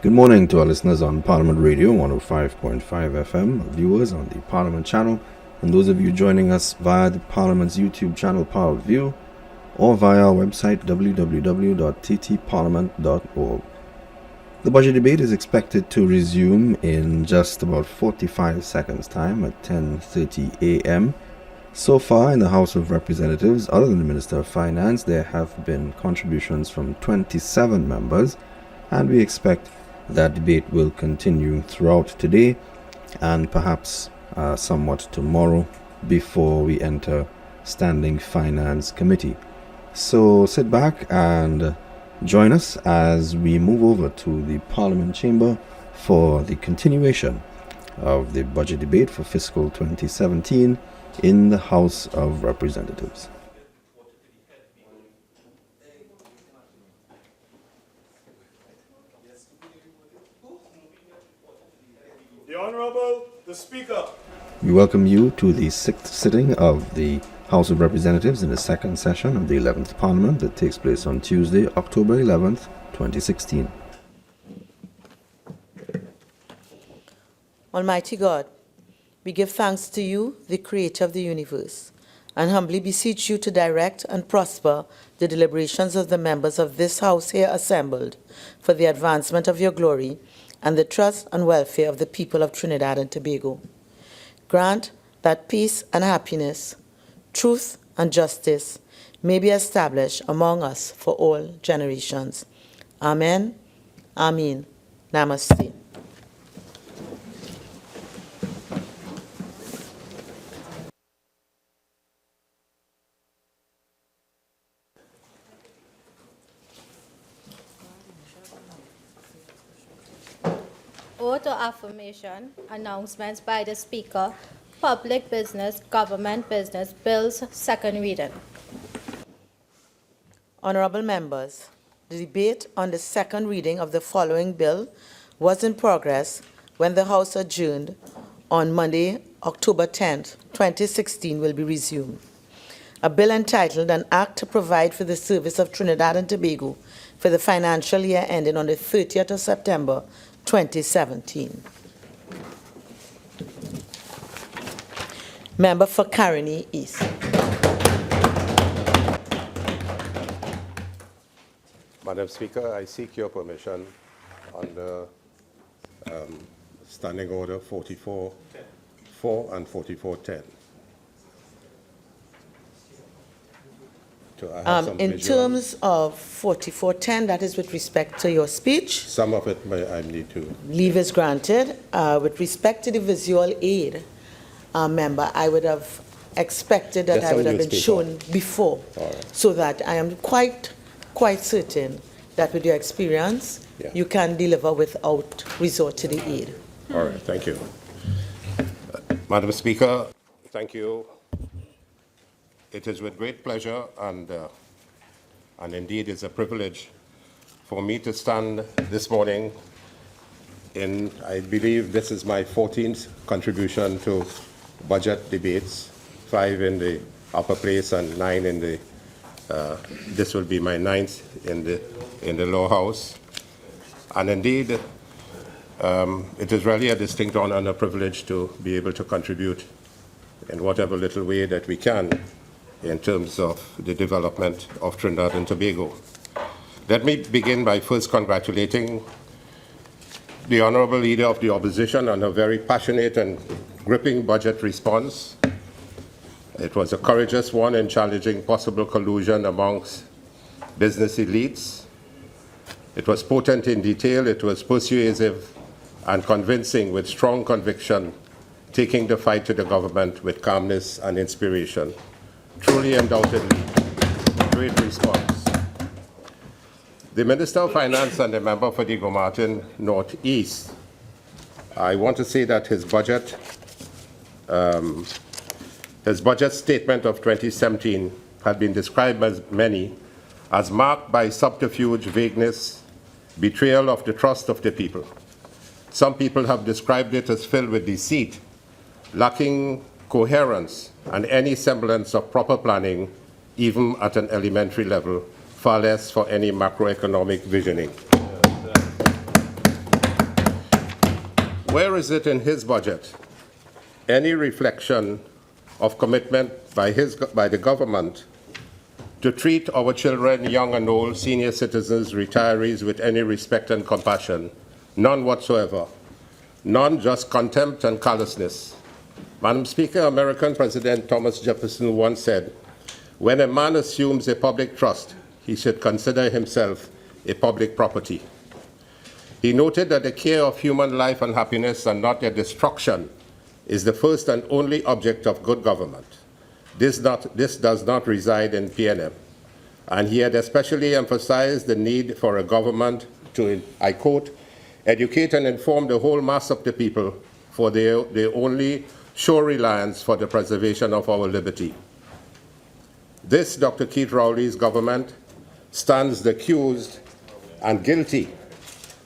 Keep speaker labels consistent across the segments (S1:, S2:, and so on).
S1: Good morning to our listeners on Parliament Radio 105.5 FM, viewers on the Parliament channel, and those of you joining us via the Parliament's YouTube channel ParlView or via our website www.ttparliament.org. The budget debate is expected to resume in just about 45 seconds time at 10:30 a.m. So far in the House of Representatives, other than the Minister of Finance, there have been contributions from 27 members, and we expect that debate will continue throughout today and perhaps somewhat tomorrow before we enter Standing Finance Committee. So sit back and join us as we move over to the Parliament chamber for the continuation of the budget debate for fiscal 2017 in the House of Representatives.
S2: The Honourable, the Speaker.
S1: We welcome you to the 6th sitting of the House of Representatives in the second session of the 11th Parliament that takes place on Tuesday, October 11th, 2016.
S3: Almighty God, we give thanks to you, the Creator of the universe, and humbly beseech you to direct and prosper the deliberations of the members of this House here assembled for the advancement of your glory and the trust and welfare of the people of Trinidad and Tobago. Grant that peace and happiness, truth and justice may be established among us for all generations. Amen. Amen. Namaste.
S4: Oath of affirmation, announcements by the Speaker, public business, government business, bills, second reading.
S3: Honorable members, the debate on the second reading of the following bill was in progress when the House adjourned on Monday, October 10th, 2016 will be resumed. A bill entitled An Act to Provide for the Service of Trinidad and Tobago for the financial year ending on the 30th of September, 2017. Member for Caroni East.
S5: Madam Speaker, I seek your permission under Standing Order 44.4 and 44.10.
S3: In terms of 4410, that is with respect to your speech.
S5: Some of it I need to.
S3: Leave is granted. With respect to the visual aid, member, I would have expected that I would have been shown before,
S5: right.
S3: So that I am quite certain that with your experience, you can deliver without resort to the aid.
S5: All right, thank you. Madam Speaker, thank you. It is with great pleasure and indeed it's a privilege for me to stand this morning in, I believe this is my 14th contribution to budget debates, 5 in the upper place and 9 in the, this will be my 9th in the lower house. And indeed, it is really a distinct honor and a privilege to be able to contribute in whatever little way that we can in terms of the development of Trinidad and Tobago. Let me begin by first congratulating the Honourable Leader of the Opposition on a very passionate and gripping budget response. It was a courageous one in challenging possible collusion amongst business elites. It was potent in detail, it was persuasive and convincing with strong conviction, taking the fight to the government with calmness and inspiration. Truly, undoubtedly, great response. The Minister of Finance and the member for the Gomartin Northeast, I want to say that his budget statement of 2017 had been described by many as marked by subterfuge, vagueness, betrayal of the trust of the people. Some people have described it as filled with deceit, lacking coherence, and any semblance of proper planning, even at an elementary level, far less for any macroeconomic visioning. Where is it in his budget any reflection of commitment by the government to treat our children, young and old, senior citizens, retirees with any respect and compassion? None whatsoever. None, just contempt and callousness. Madam Speaker, American President Thomas Jefferson once said, "When a man assumes a public trust, he should consider himself a public property." He noted that the care of human life and happiness and not their destruction is the first and only object of good government. This does not reside in PNM. And he had especially emphasized the need for a government to, I quote, "educate and inform the whole mass of the people for their only sure reliance for the preservation of our liberty." This, Dr. Keith Rowley's government, stands the accused and guilty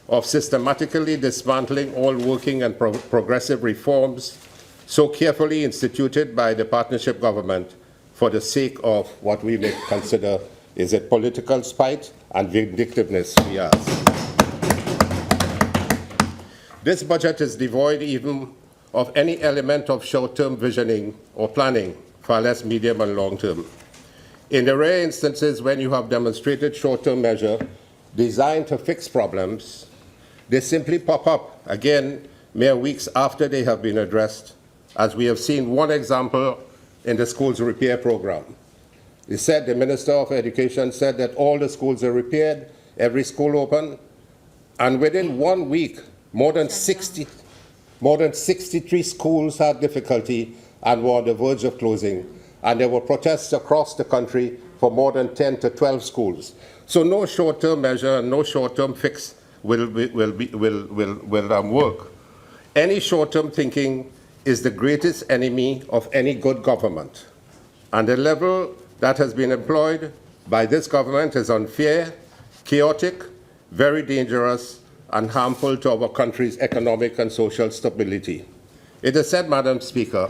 S5: of systematically dismantling all working and progressive reforms so carefully instituted by the partnership government for the sake of what we may consider is a political spite and vindictiveness, we ask. This budget is devoid even of any element of short-term visioning or planning, far less medium and long-term. In the rare instances when you have demonstrated short-term measure designed to fix problems, they simply pop up again mere weeks after they have been addressed, as we have seen one example in the schools repair program. The Minister of Education said that all the schools are repaired, every school open, and within 1 week, more than 63 schools had difficulty and were on the verge of closing. And there were protests across the country for more than 10 to 12 schools. So no short-term measure and no short-term fix will work. Any short-term thinking is the greatest enemy of any good government. And the level that has been employed by this government is unfair, chaotic, very dangerous, and harmful to our country's economic and social stability. It is said, Madam Speaker,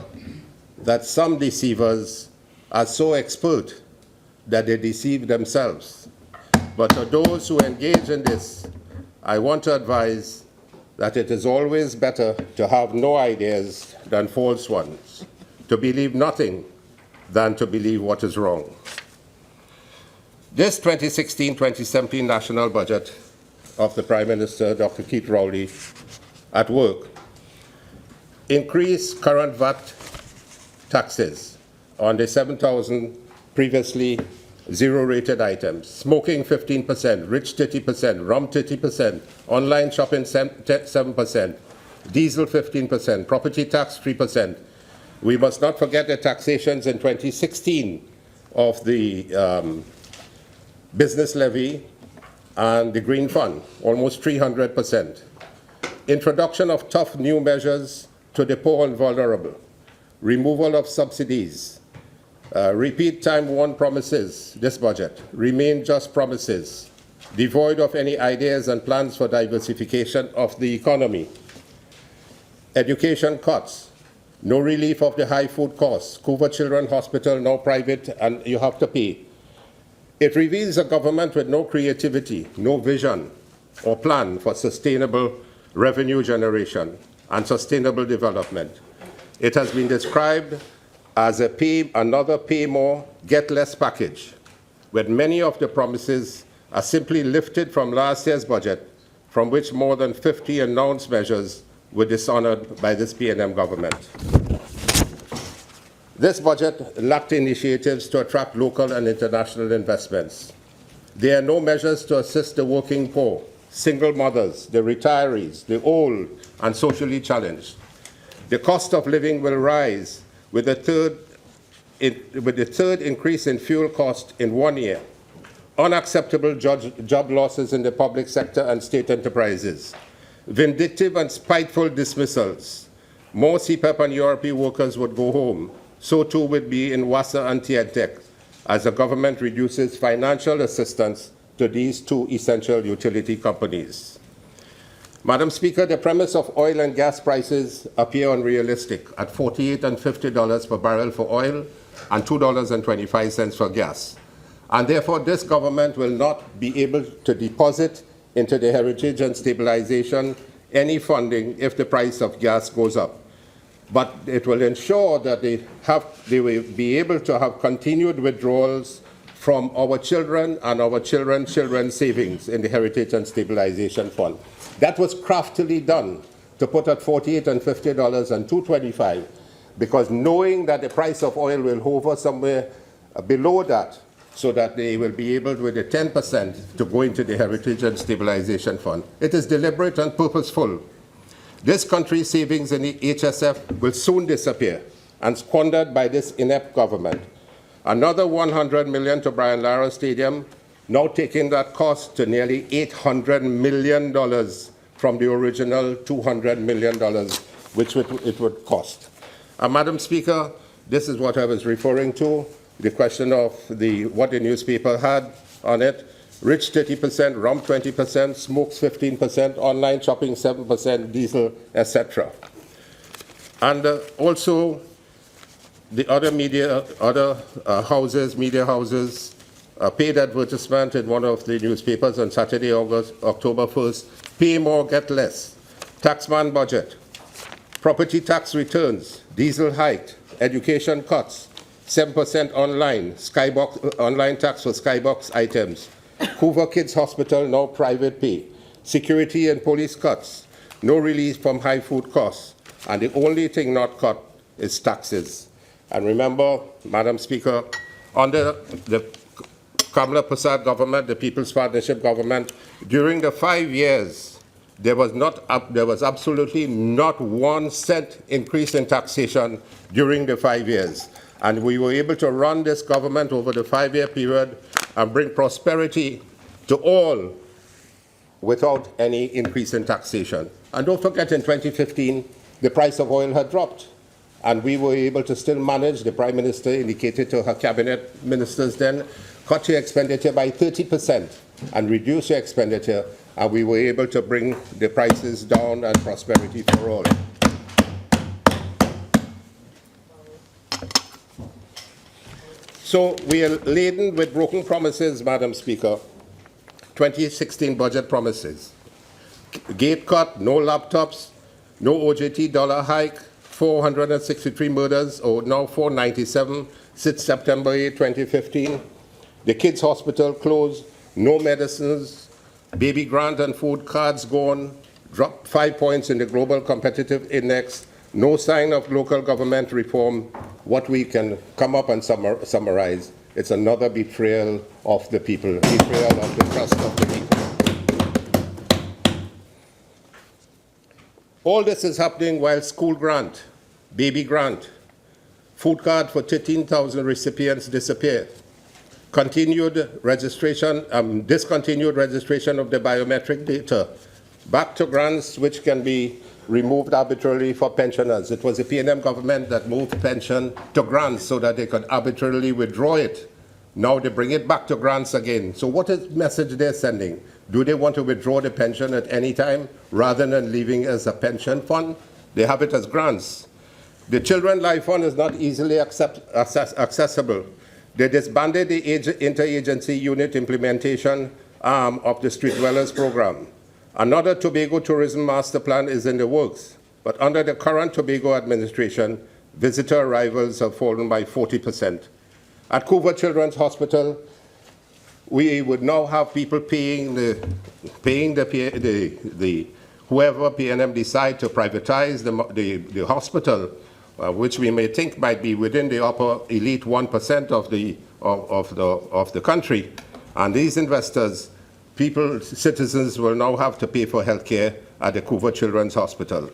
S5: that some deceivers are so expert that they deceive themselves. But to those who engage in this, I want to advise that it is always better to have no ideas than false ones, to believe nothing than to believe what is wrong. This 2016-2017 national budget of the Prime Minister, Dr. Keith Rowley, at work, increased current VAT taxes on the 7,000 previously zero-rated items, smoking 15%, rich 30%, rum 30%, online shopping 7%, diesel 15%, property tax 3%. We must not forget the taxations in 2016 of the business levy and the green fund, almost 300%. Introduction of tough new measures to the poor and vulnerable, removal of subsidies, repeat time-worn promises. This budget remain just promises, devoid of any ideas and plans for diversification of the economy. Education cuts, no relief of the high food costs. Couva Children's Hospital, now private, and you have to pay. It reveals a government with no creativity, no vision or plan for sustainable revenue generation and sustainable development. It has been described as another pay more, get less package, where many of the promises are simply lifted from last year's budget, from which more than 50 announced measures were dishonored by this PNM government. This budget lacked initiatives to attract local and international investments. There are no measures to assist the working poor, single mothers, the retirees, the old, and socially challenged. The cost of living will rise with the third increase in fuel cost in 1 year. Unacceptable job losses in the public sector and state enterprises. Vindictive and spiteful dismissals. More CPEP and URP workers would go home. So too would be in WASA and TNTEC, as the government reduces financial assistance to these two essential utility companies. Madam Speaker, the premise of oil and gas prices appear unrealistic at $48 and $50 per barrel for oil and $2.25 for gas. And therefore, this government will not be able to deposit into the Heritage and Stabilization any funding if the price of gas goes up. But it will ensure that they will be able to have continued withdrawals from our children and our children's savings in the Heritage and Stabilization Fund. That was craftily done to put at $48 and $50 and $2.25, because knowing that the price of oil will hover somewhere below that, so that they will be able, with the 10%, to go into the Heritage and Stabilization Fund. It is deliberate and purposeful. This country's savings in the HSF will soon disappear and squandered by this inept government. Another $100 million to Brian Lara Stadium, now taking that cost to nearly $800 million from the original $200 million, which it would cost. Madam Speaker, this is what I was referring to, the question of what the newspaper had on it. Rich 30%, rum 20%, smokes 15%, online shopping 7%, diesel, etc. And also the other media houses, paid advertisement in one of the newspapers on Saturday, October 1st, pay more, get less, taxman budget, property tax returns, diesel hiked, education cuts, 7% online, online tax for skybox items, Hoover Kids Hospital, now private pay, security and police cuts, no relief from high food costs, and the only thing not cut is taxes. And remember, Madam Speaker, under the Kamala Prasad government, the People's Partnership government, during the 5 years, there was absolutely not 1 cent increase in taxation during the 5 years. And we were able to run this government over the 5-year period and bring prosperity to all without any increase in taxation. And don't forget, in 2015, the price of oil had dropped. And we were able to still manage, the Prime Minister indicated to her cabinet ministers then, cut your expenditure by 30% and reduce your expenditure, and we were able to bring the prices down and prosperity for all. So we are laden with broken promises, Madam Speaker. 2016 budget promises. Gate cut, no laptops, no OJT dollar hike, 463 murders, or now 497 since September 8, 2015. The kids' hospital closed, no medicines, baby grant and food cards gone, dropped 5 points in the Global Competitive Index, no sign of local government reform. What we can come up and summarize, it's another betrayal of the people, betrayal of the trust of the people. All this is happening while school grant, baby grant, food card for 13,000 recipients disappear. Discontinued registration of the biometric data, back to grants which can be removed arbitrarily for pensioners. It was the PNM government that moved pension to grants so that they could arbitrarily withdraw it. Now they bring it back to grants again. So what is the message they're sending? Do they want to withdraw the pension at any time rather than leaving it as a pension fund? They have it as grants. The Children Life Fund is not easily accessible. They disbanded the interagency unit implementation arm of the Street Dwellers Program. Another Tobago Tourism Master Plan is in the works, but under the current Tobago administration, visitor arrivals have fallen by 40%. At Couva Children's Hospital, we would now have people paying whoever PNM decide to privatize the hospital, which we may think might be within the upper elite 1% of the country. And these investors, citizens will now have to pay for health care at the Couva Children's Hospital.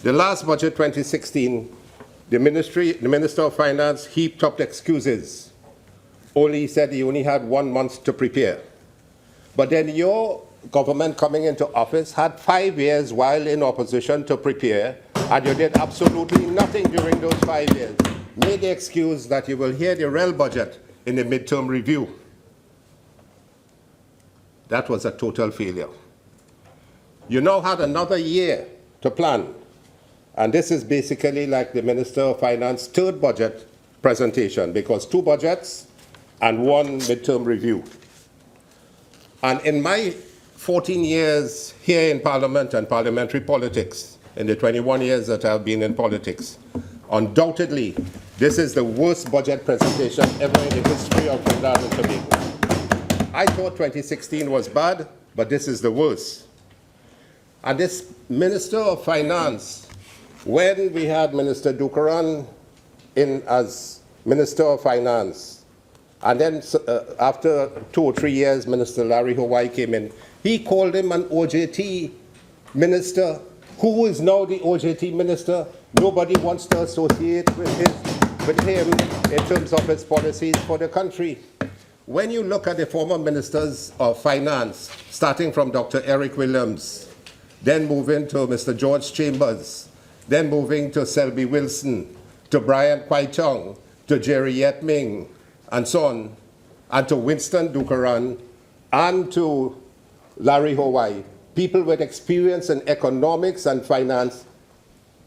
S5: The last budget, 2016, the Minister of Finance heaped up excuses. He said he only had 1 month to prepare. But then your government coming into office had 5 years while in opposition to prepare, and you did absolutely nothing during those 5 years. Made the excuse that you will hear the real budget in the midterm review. That was a total failure. You now had another year to plan. And this is basically like the Minister of Finance's third budget presentation, because 2 budgets and 1 midterm review. And in my 14 years here in Parliament and parliamentary politics, in the 21 years that I've been in politics, undoubtedly, this is the worst budget presentation ever in the history of Trinidad and Tobago. I thought 2016 was bad, but this is the worst. And this Minister of Finance, when we had Minister Dukaran in as Minister of Finance, and then after 2 or 3 years, Minister Larry Hawaii came in, he called him an OJT minister. Who is now the OJT minister? Nobody wants to associate with him in terms of his policies for the country. When you look at the former ministers of finance, starting from Dr. Eric Williams, then moving to Mr. George Chambers, then moving to Selby Wilson, to Brian Kwai-Chung, to Cherrie-Ann, and so on, and to Winston Dukaran, and to Larry Hawaii, people with experience in economics and finance,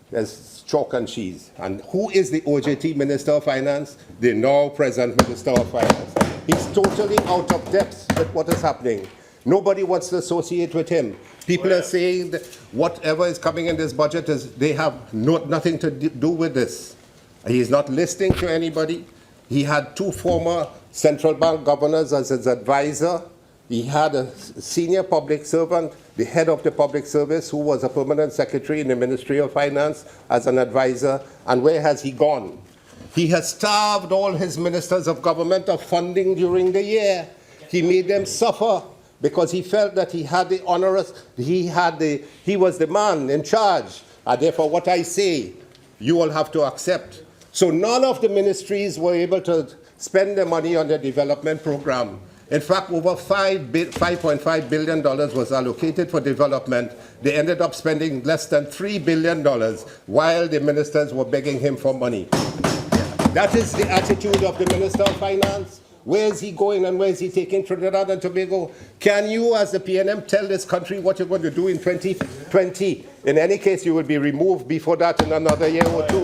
S5: there's chalk and cheese. And who is the OJT Minister of Finance? The now present Minister of Finance. He's totally out of depth with what is happening. Nobody wants to associate with him. People are saying that whatever is coming in this budget, they have nothing to do with this. He's not listening to anybody. He had 2 former central bank governors as his advisor. He had a senior public servant, the head of the public service, who was a permanent secretary in the Ministry of Finance as an advisor. And where has he gone? He has starved all his ministers of government of funding during the year. He made them suffer because he felt that he had the onerous, he was the man in charge. And therefore, what I say, you will have to accept. So none of the ministries were able to spend the money on the development program. In fact, over $5.5 billion was allocated for development. They ended up spending less than $3 billion while the ministers were begging him for money. That is the attitude of the Minister of Finance. Where is he going and where is he taking Trinidad and Tobago? Can you, as the PNM, tell this country what you're going to do in 2020? In any case, you will be removed before that in another year or two.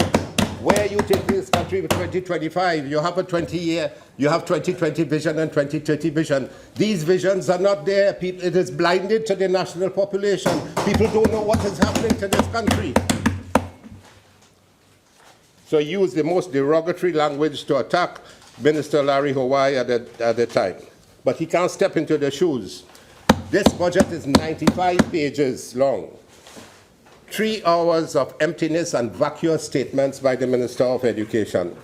S5: Where are you taking this country with 2025? You have a 20-year, you have 2020 vision and 2030 vision. These visions are not there. It is blinded to the national population. People don't know what is happening to this country. So he used the most derogatory language to attack Minister Larry Hawaii at the time. But he can't step into the shoes. This budget is 95 pages long. 3 hours of emptiness and vacuous statements by the Minister of Education.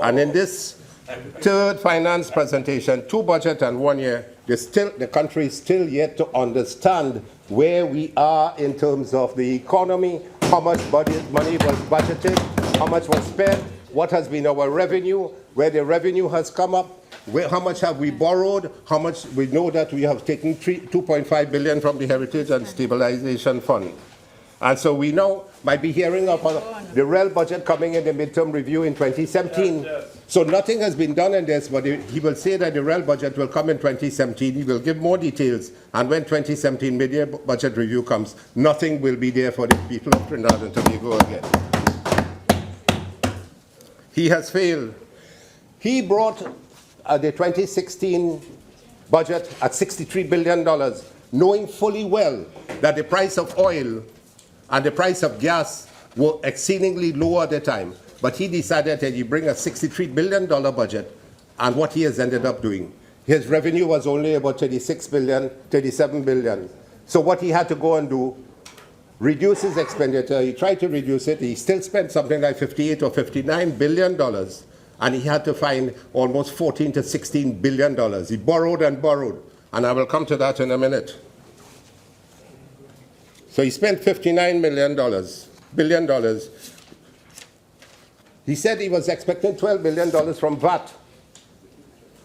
S5: And in this third finance presentation, 2 budget and 1 year, the country is still yet to understand where we are in terms of the economy, how much money was budgeted, how much was spent, what has been our revenue, where the revenue has come up, how much have we borrowed, how much we know that we have taken 2.5 billion from the Heritage and Stabilization Fund. And so we now might be hearing of the real budget coming in the midterm review in 2017. Yes. So nothing has been done in this, but he will say that the real budget will come in 2017. He will give more details. And when 2017 mid-year budget review comes, nothing will be there for the people of Trinidad and Tobago again. He has failed. He brought the 2016 budget at $63 billion, knowing fully well that the price of oil and the price of gas were exceedingly low at the time. But he decided that he bring a $63 billion budget, and what he has ended up doing. His revenue was only about 37 billion. So what he had to go and do, reduce his expenditure. He tried to reduce it. He still spent something like $58 or $59 billion, and he had to find almost $14 to $16 billion. He borrowed and borrowed, and I will come to that in a minute. So he spent $59 billion. He said he was expecting $12 billion from VAT.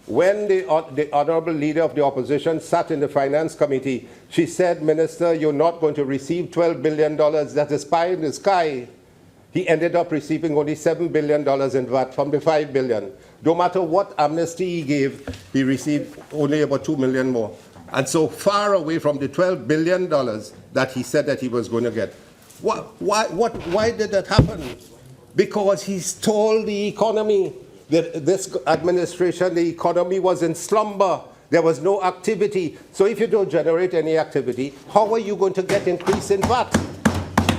S5: When the honorable leader of the opposition sat in the finance committee, she said, Minister, you're not going to receive $12 billion. That is pie in the sky. He ended up receiving only $7 billion in VAT from the $5 billion. No matter what amnesty he gave, he received only about $2 million more. And so far away from the $12 billion that he said that he was going to get. Why did that happen? Because he stole the economy. This administration, the economy was in slumber. There was no activity. So if you don't generate any activity, how are you going to get increase in VAT?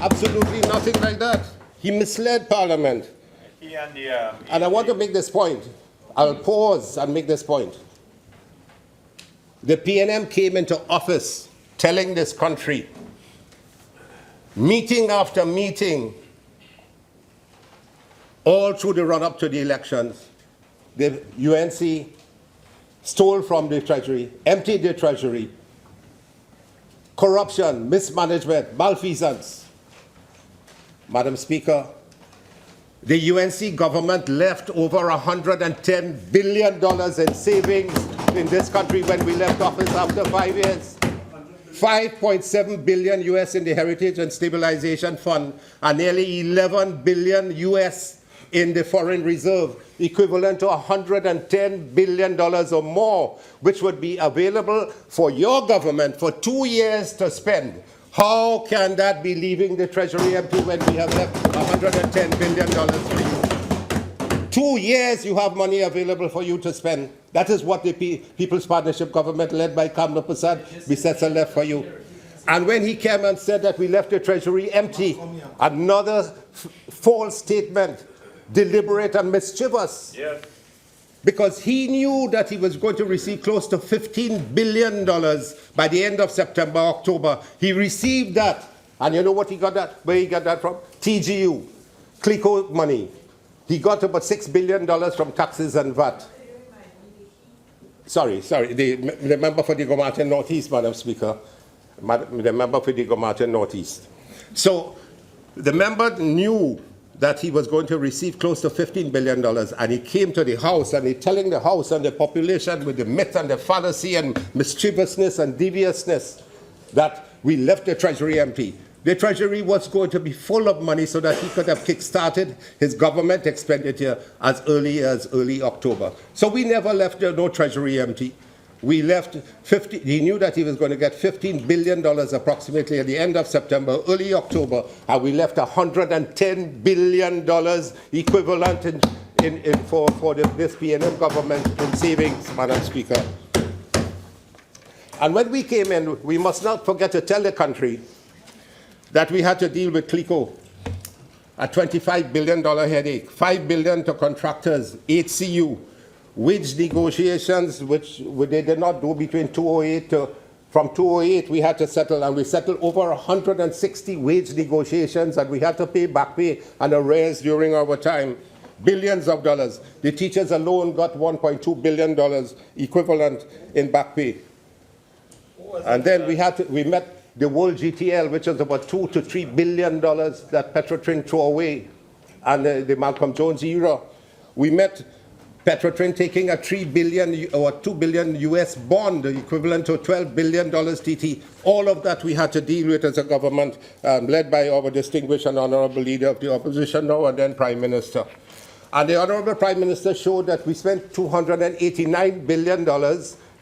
S5: Absolutely nothing like that. He misled Parliament. And I want to make this point. I'll pause and make this point. The PNM came into office telling this country, meeting after meeting, all through the run-up to the elections, the UNC stole from the Treasury, emptied the Treasury, corruption, mismanagement, malfeasance. Madam Speaker, the UNC government left over $110 billion in savings in this country when we left office after 5 years. 5.7 billion US in the Heritage and Stabilization Fund, and nearly 11 billion US in the foreign reserve, equivalent to $110 billion or more, which would be available for your government for 2 years to spend. How can that be leaving the Treasury empty when we have left $110 billion for you? 2 years you have money available for you to spend. That is what the People's Partnership Government led by Kamla Prasad Bisesa left for you. And when he came and said that we left the Treasury empty, another false statement, deliberate and mischievous. Yes. Because he knew that he was going to receive close to $15 billion by the end of September, October. He received that. And you know what he got that? Where he got that from? TGU, Clico money. He got about $6 billion from taxes and VAT. Sorry, the member for the Gomartin Northeast, Madam Speaker. The member for the Gomartin Northeast. So the member knew that he was going to receive close to $15 billion, and he came to the House, and he telling the House and the population with the myth and the fallacy and mischievousness and deviousness that we left the Treasury empty. The Treasury was going to be full of money so that he could have kick-started his government expenditure as early October. So we never left no Treasury empty. We left he knew that he was going to get $15 billion approximately at the end of September, early October, and we left $110 billion equivalent for this PNM government in savings, Madam Speaker. And when we came in, we must not forget to tell the country that we had to deal with Clico, a $25 billion headache, $5 billion to contractors, HCU, wage negotiations, which they did not do between 2008 to, from 2008 we had to settle, and we settled over 160 wage negotiations, and we had to pay back pay and arrears during our time, billions of dollars. The teachers alone got $1.2 billion equivalent in back pay. And then we met the World GTL, which was about $2 to $3 billion that Petrotrin threw away, and the Malcolm Jones era. We met Petrotrin taking a $3 billion or $2 billion US bond, equivalent to $12 billion TT. All of that we had to deal with as a government, led by our distinguished and honorable leader of the opposition now and then Prime Minister. And the honorable Prime Minister showed that we spent $289 billion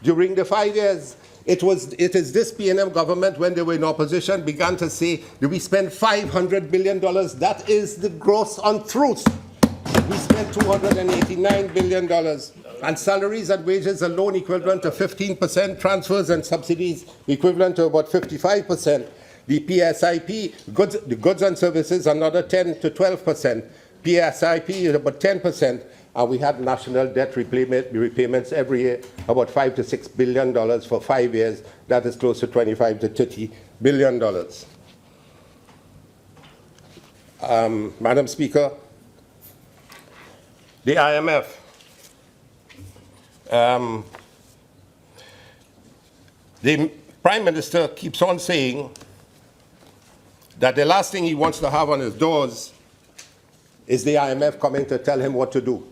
S5: during the 5 years. It is this PNM government, when they were in opposition, began to say that we spent $500 billion. That is the gross untruth. We spent $289 billion, and salaries and wages alone equivalent to 15%, transfers and subsidies equivalent to about 55%. The PSIP, the goods and services, another 10 to 12%. PSIP is about 10%, and we had national debt repayments every year, about $5 to $6 billion for 5 years. That is close to $25 to $30 billion. Madam Speaker, the IMF. The Prime Minister keeps on saying that the last thing he wants to have on his doors is the IMF coming to tell him what to do.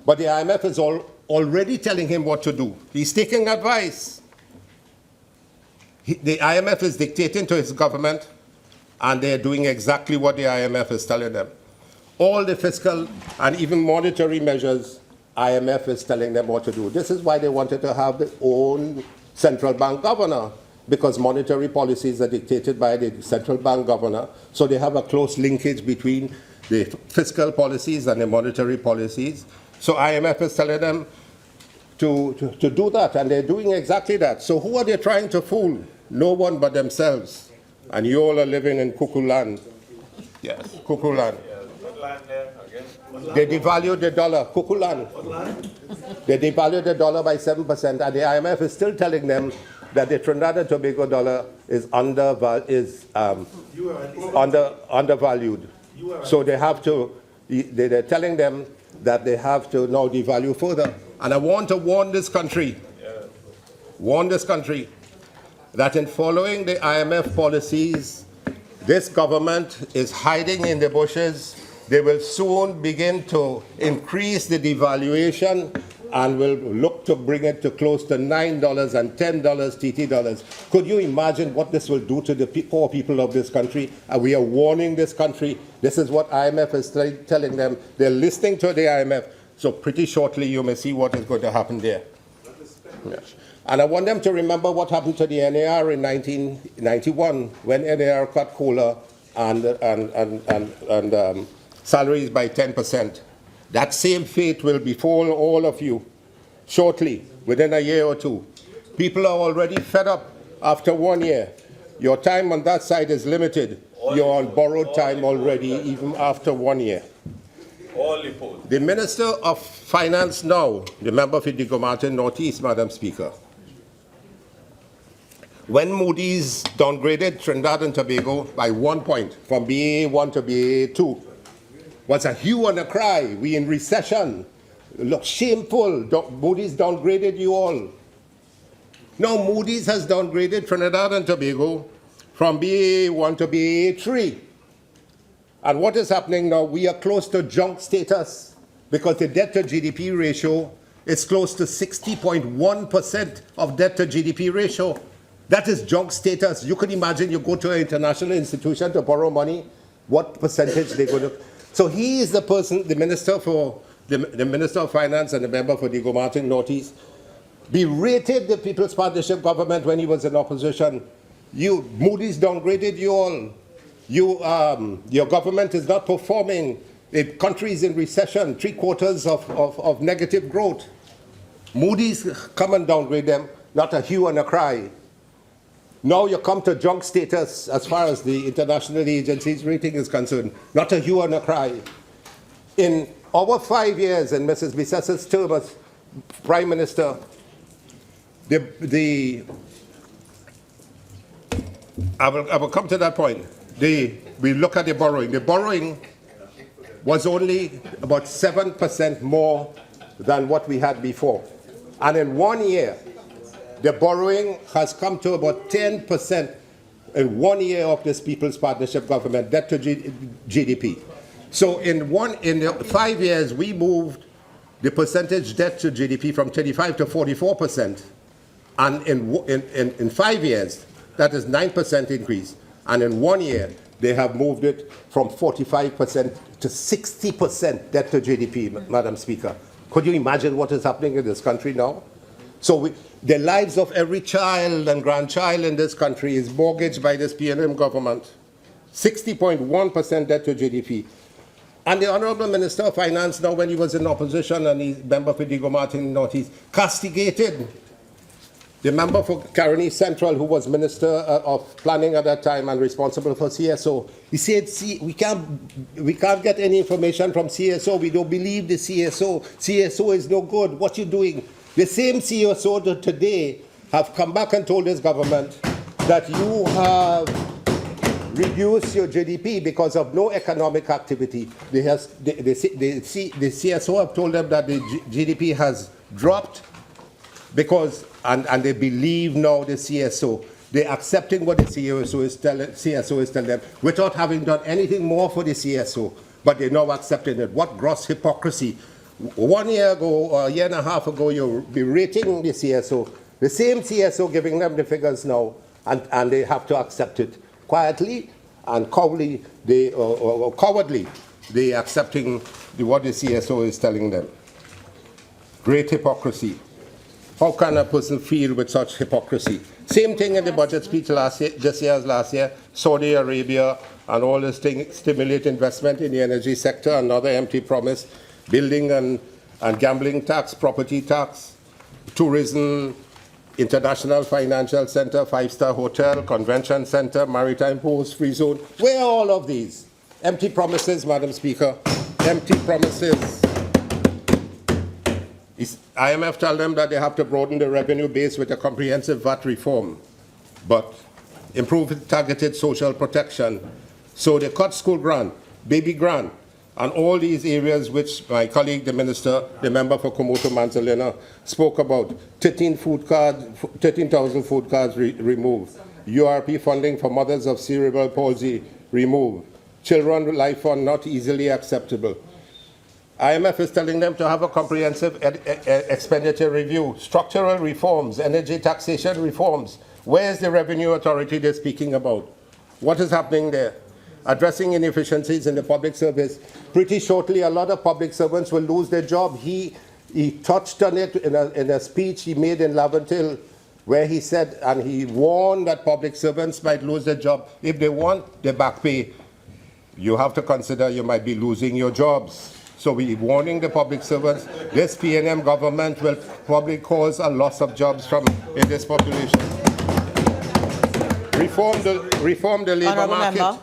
S5: But the IMF is already telling him what to do. He's taking advice. The IMF is dictating to his government, and they're doing exactly what the IMF is telling them. All the fiscal and even monetary measures, IMF is telling them what to do. This is why they wanted to have their own central bank governor, because monetary policies are dictated by the central bank governor. So they have a close linkage between the fiscal policies and the monetary policies. So IMF is telling them, to do that, and they're doing exactly that. So who are they trying to fool? No one but themselves. And you all are living in cuckoo land. Yes, cuckoo land. They devalued the dollar, cuckoo land. They devalued the dollar by 7%, and the IMF is still telling them that the Trinidad and Tobago dollar is undervalued. So they have to, they're telling them that they have to now devalue further. And I want to warn this country, that in following the IMF policies, this government is hiding in the bushes. They will soon begin to increase the devaluation and will look to bring it to close to $9 and $10 TT dollars. Could you imagine what this will do to the poor people of this country? And we are warning this country. This is what IMF is telling them. They're listening to the IMF. So pretty shortly you may see what is going to happen there. Yes. And I want them to remember what happened to the NAR in 1991 when NAR cut COLA and salaries by 10%. That same fate will befall all of you shortly, within a year or two. People are already fed up after 1 year. Your time on that side is limited. You're on borrowed time already, even after 1 year. The Minister of Finance now, the member for Digo-Martin Northeast, Madam Speaker. When Moody's downgraded Trinidad and Tobago by 1 point, from BA1 to BA2, was a hue and a cry. We in recession. Look, shameful. Moody's downgraded you all. Now Moody's has downgraded Trinidad and Tobago from BA1 to BA3. And what is happening now? We are close to junk status because the debt to GDP ratio is close to 60.1% of debt to GDP ratio. That is junk status. You can imagine you go to an international institution to borrow money, what percentage they're going to... So he is the person, the Minister for the Minister of Finance and the member for Digo-Martin Northeast, berated the People's Partnership government when he was in opposition. Moody's downgraded you all. Your government is not performing. The country is in recession, 3/4 of negative growth. Moody's come and downgrade them, not a hue and a cry. Now you come to junk status as far as the international agency's rating is concerned. Not a hue and a cry. In over 5 years in Mrs. Bissess's term as Prime Minister, I will come to that point. We look at the borrowing. The borrowing was only about 7% more than what we had before. And in 1 year, the borrowing has come to about 10% in 1 year of this People's Partnership government, debt to GDP. So in 5 years, we moved the percentage debt to GDP from 35 to 44%. And in 5 years, that is 9% increase. And in 1 year, they have moved it from 45% to 60% debt to GDP, Madam Speaker. Could you imagine what is happening in this country now? So the lives of every child and grandchild in this country is mortgaged by this PNM government. 60.1% debt to GDP. And the Honorable Minister of Finance, now when he was in opposition and he's member for Digo-Martin Northeast, castigated the member for Caroni Central, who was Minister of Planning at that time and responsible for CSO. He said, we can't get any information from CSO. We don't believe the CSO. CSO is no good. What you doing? The same CSO today have come back and told this government that you have reduced your GDP because of no economic activity. The CSO have told them that the GDP has dropped because, and they believe now the CSO. They're accepting what the CSO is telling them without having done anything more for the CSO, but they're now accepting it. What gross hypocrisy. 1 year ago, or a year and a half ago, you're berating the CSO. The same CSO giving them the figures now, and they have to accept it quietly and cowardly. They accepting what the CSO is telling them. Great hypocrisy. How can a person feel with such hypocrisy? Same thing in the budget speech this year as last year. Saudi Arabia and all this thing stimulate investment in the energy sector. Another empty promise. Building and gambling tax, property tax. tourism, international financial center, five-star hotel, convention center, maritime post, free zone. Where are all of these? Empty promises, Madam Speaker. Empty promises. IMF tell them that they have to broaden the revenue base with a comprehensive VAT reform, but improve targeted social protection. So they cut school grant, baby grant, and all these areas which my colleague, the minister, the member for Komoto Manzalina, spoke about. 13,000 food cards removed. URP funding for mothers of cerebral palsy removed. Children Life Fund not easily acceptable. IMF is telling them to have a comprehensive expenditure review, structural reforms, energy taxation reforms. Where is the revenue authority they're speaking about? What is happening there? Addressing inefficiencies in the public service. Pretty shortly, a lot of public servants will lose their job. He touched on it in a speech he made in Laventille, where he said, and he warned that public servants might lose their job. If they want the back pay, you have to consider you might be losing your jobs. So we're warning the public servants, this PNM government will probably cause a loss of jobs in this population. Reform the labor
S3: Honourable
S5: market.
S3: Member,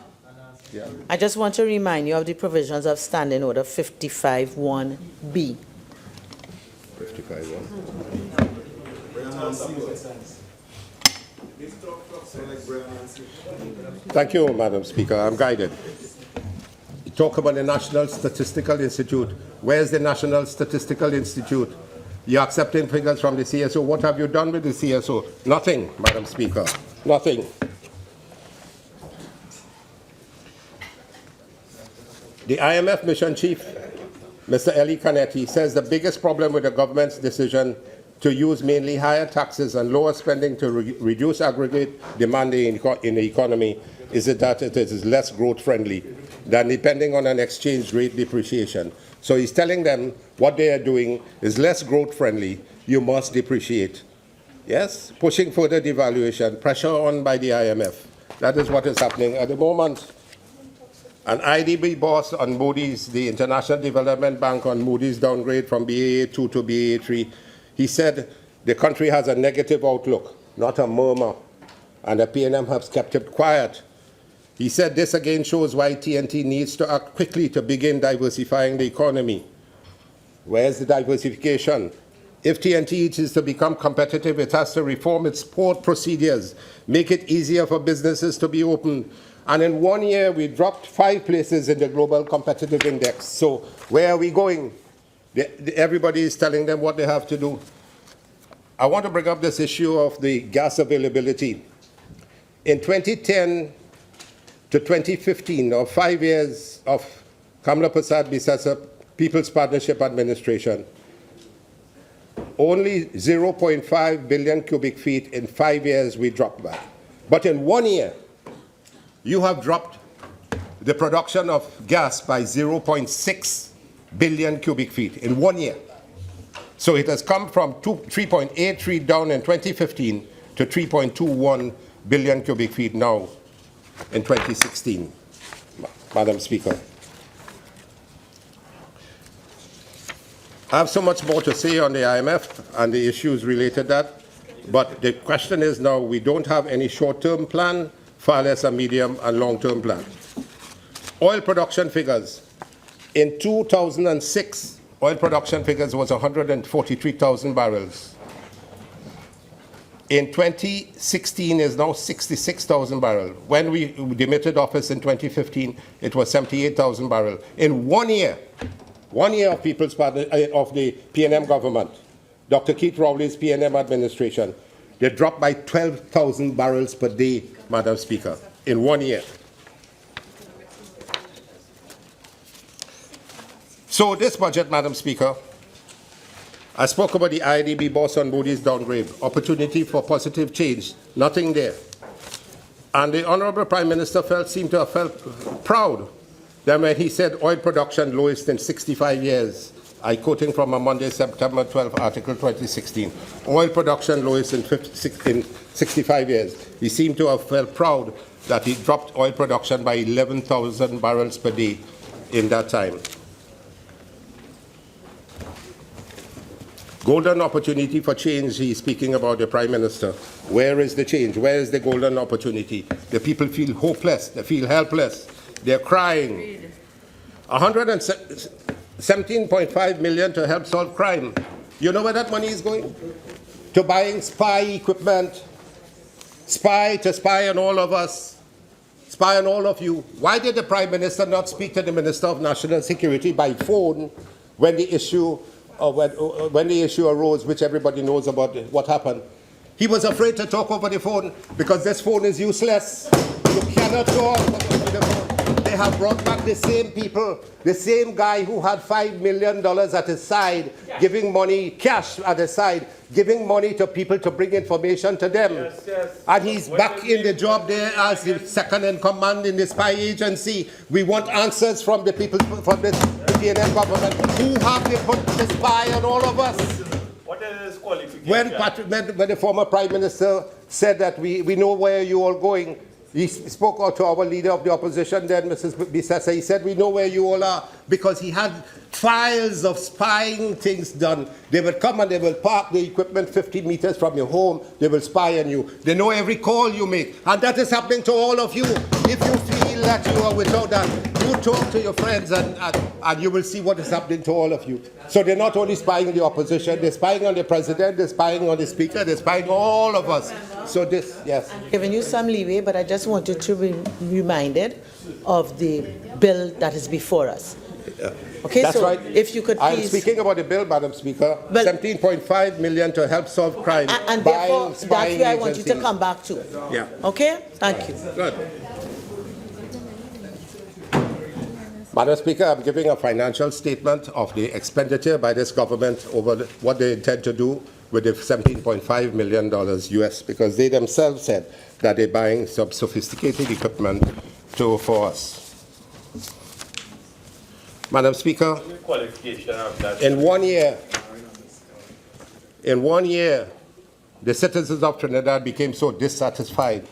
S5: Yeah.
S3: I just want to remind you of the provisions of Standing Order 55-1B.
S5: 55-1. Thank you, Madam Speaker. I'm guided. You talk about the National Statistical Institute. Where's the National Statistical Institute? You're accepting figures from the CSO. What have you done with the CSO? Nothing, Madam Speaker. Nothing. The IMF Mission Chief, Mr. Eli Canetti, says the biggest problem with the government's decision to use mainly higher taxes and lower spending to reduce aggregate demand in the economy is that it is less growth-friendly than depending on an exchange rate depreciation. So he's telling them what they are doing is less growth-friendly. You must depreciate. Yes? Pushing further devaluation, pressure on by the IMF. That is what is happening at the moment. An IDB boss on Moody's, the International Development Bank on Moody's downgrade from BAA2 to BAA3, he said the country has a negative outlook, not a murmur, and the PNM has kept it quiet. He said this again shows why TNT needs to act quickly to begin diversifying the economy. Where's the diversification? If TNT is to become competitive, it has to reform its port procedures, make it easier for businesses to be open. And in 1 year, we dropped 5 places in the Global Competitive Index. So where are we going? Everybody is telling them what they have to do. I want to bring up this issue of the gas availability. In 2010 to 2015, or 5 years of Kamla Prasad Bisasa People's Partnership Administration, only 0.5 billion cubic feet in 5 years we dropped back. But in 1 year, you have dropped the production of gas by 0.6 billion cubic feet in 1 year. So it has come from 3.83 down in 2015 to 3.21 billion cubic feet now in 2016, Madam Speaker. I have so much more to say on the IMF and the issues related to that, but the question is now we don't have any short-term plan, far less a medium and long-term plan. Oil production figures. In 2006, oil production figures was 143,000 barrels. In 2016 is now 66,000 barrels. When we demitted office in 2015, it was 78,000 barrels. In 1 year of People's Party, of the PNM government, Dr. Keith Rowley's PNM administration, they dropped by 12,000 barrels per day, Madam Speaker, in 1 year. So this budget, Madam Speaker, I spoke about the IDB boss on Moody's downgrade, opportunity for positive change, nothing there. And the Honourable Prime Minister seemed to have felt proud that when he said oil production lowest in 65 years, I quoting from a Monday, September 12, Article 2016, oil production lowest in 65 years. He seemed to have felt proud that he dropped oil production by 11,000 barrels per day in that time. Golden opportunity for change, he's speaking about the Prime Minister. Where is the change? Where is the golden opportunity? The people feel hopeless. They feel helpless. They're crying. 117.5 million to help solve crime. You know where that money is going? To buying spy equipment, to spy on all of us, spy on all of you. Why did the Prime Minister not speak to the Minister of National Security by phone when the issue arose, which everybody knows about what happened? He was afraid to talk over the phone because this phone is useless. You cannot talk over the phone. They have brought back the same people, the same guy who had $5 million at his side, giving money, cash at his side, giving money to people to bring information to them.
S2: Yes, yes.
S5: And he's back in the job there as the second in command in the spy agency. We want answers from the people, from the PNM government. Who have they put the spy on all of us?
S2: What is his qualification?
S5: When the former Prime Minister said that we know where you all going, he spoke out to our leader of the opposition then, Mrs. Bisessa. He said, we know where you all are, because he had files of spying things done. They will come and they will park the equipment 50 meters from your home. They will spy on you. They know every call you make. And that is happening to all of you. If you feel that you are without that, you talk to your friends and you will see what is happening to all of you. So they're not only spying the opposition, they're spying on the president, they're spying on the speaker, they're spying all of us. So this, yes.
S3: Giving you some leeway, but I just wanted to be reminded of the bill that is before us. Okay,
S5: That's
S3: so
S5: right.
S3: if you could please...
S5: I'm speaking about the bill, Madam Speaker.
S3: Well,
S5: 17.5 million to help solve crime.
S3: And therefore, that's where I want you to come back to.
S5: Yeah.
S3: Okay? Thank you.
S5: Good. Madam Speaker, I'm giving a financial statement of the expenditure by this government over what they intend to do with the $17.5 million US, because they themselves said that they're buying some sophisticated equipment for us. Madam Speaker, in 1 year, the citizens of Trinidad became so dissatisfied,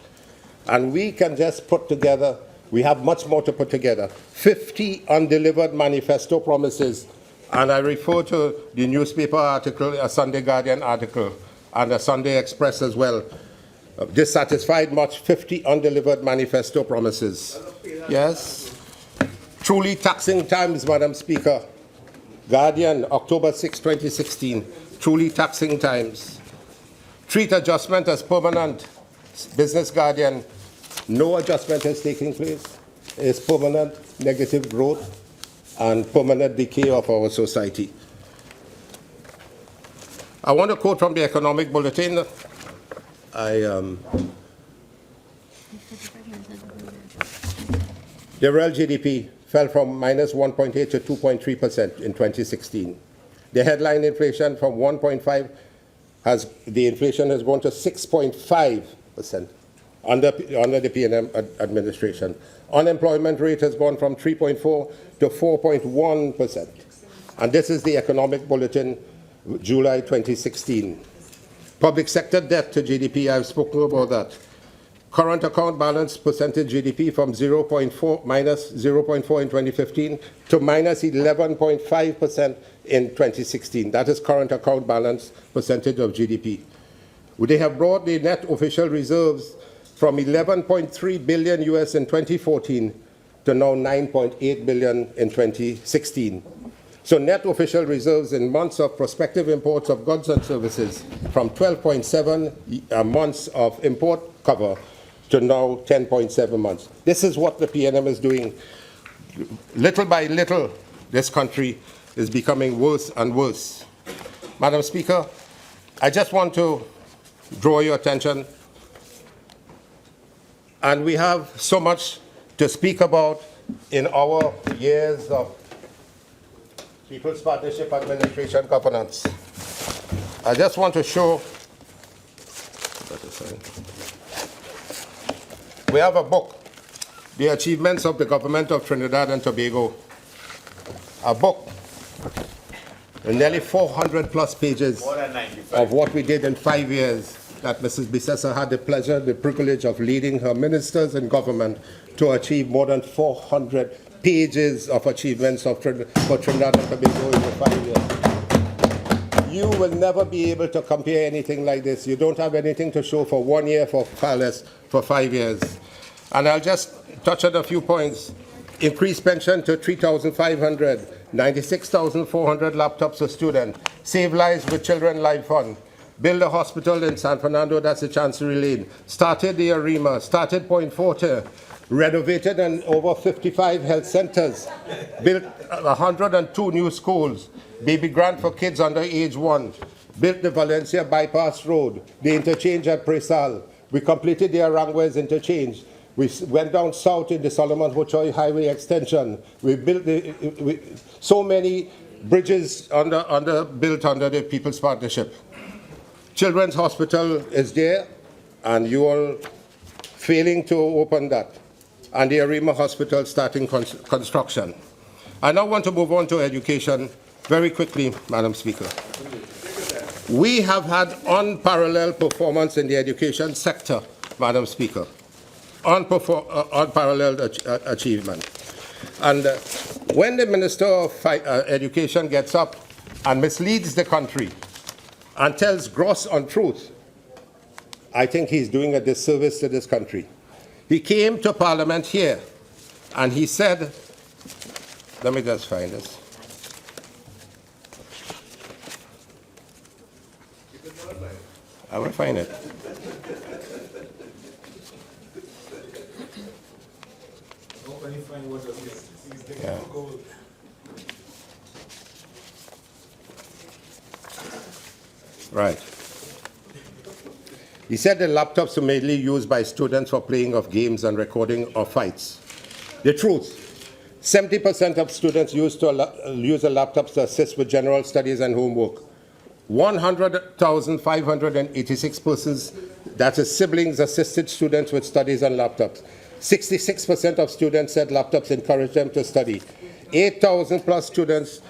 S5: and we can just put together, we have much more to put together, 50 undelivered manifesto promises. And I refer to the newspaper article, a Sunday Guardian article, and a Sunday Express as well. Dissatisfied much, 50 undelivered manifesto promises. Yes. Truly taxing times, Madam Speaker. Guardian, October 6, 2016. Truly taxing times. Treat adjustment as permanent. Business Guardian, no adjustment is taking place. It's permanent negative growth and permanent decay of our society. I want to quote from the Economic Bulletin. The real GDP fell from minus 1.8 to 2.3% in 2016. The headline inflation from 1.5 the inflation has gone to 6.5% under the PNM administration. Unemployment rate has gone from 3.4 to 4.1%. And this is the Economic Bulletin, July 2016. Public sector debt to GDP, I've spoken about that. Current account balance percentage GDP from minus 0.4 in 2015 to minus 11.5% in 2016. That is current account balance percentage of GDP. They have brought the net official reserves from 11.3 billion US in 2014 to now 9.8 billion in 2016. So net official reserves in months of prospective imports of goods and services from 12.7 months of import cover to now 10.7 months. This is what the PNM is doing. Little by little, this country is becoming worse and worse. Madam Speaker, I just want to draw your attention, and we have so much to speak about in our years of People's Partnership Administration governance. I just want to show, we have a book, The Achievements of the Government of Trinidad and Tobago, a book, nearly 400 plus pages of what we did in 5 years that Mrs. Bisessa had the pleasure, the privilege of leading her ministers in government to achieve more than 400 pages of achievements for Trinidad and Tobago in the 5 years. you will never be able to compare anything like this. You don't have anything to show for 1 year, for far less, for 5 years. And I'll just touch on a few points. Increased pension to $3,500, 96,400 laptops a student, Save Lives with Children Life Fund, build a hospital in San Fernando, that's a Chancery Lane, started the ARIMA, started Point Forte, renovated and over 55 health centers, built 102 new schools, baby grant for kids under age 1, built the Valencia Bypass Road, the interchange at Presal. We completed the Aranguez interchange. We went down south in the Solomon Hochoy Highway extension. We built so many bridges built under the People's Partnership. Children's Hospital is there, and you are failing to open that. And the Arima Hospital starting construction. I now want to move on to education very quickly, Madam Speaker. We have had unparalleled performance in the education sector, Madam Speaker. Unparalleled achievement. And when the Minister of Education gets up and misleads the country and tells gross untruth, I think he's doing a disservice to this country. He came to Parliament here and he said, let me just find this. I will find it. Yeah. Right. He said the laptops are mainly used by students for playing of games and recording of fights. The truth, 70% of students use a laptop to assist with general studies and homework. 100,586 persons, that is siblings, assisted students with studies on laptops. 66% of students said laptops encourage them to study. 8,000 plus students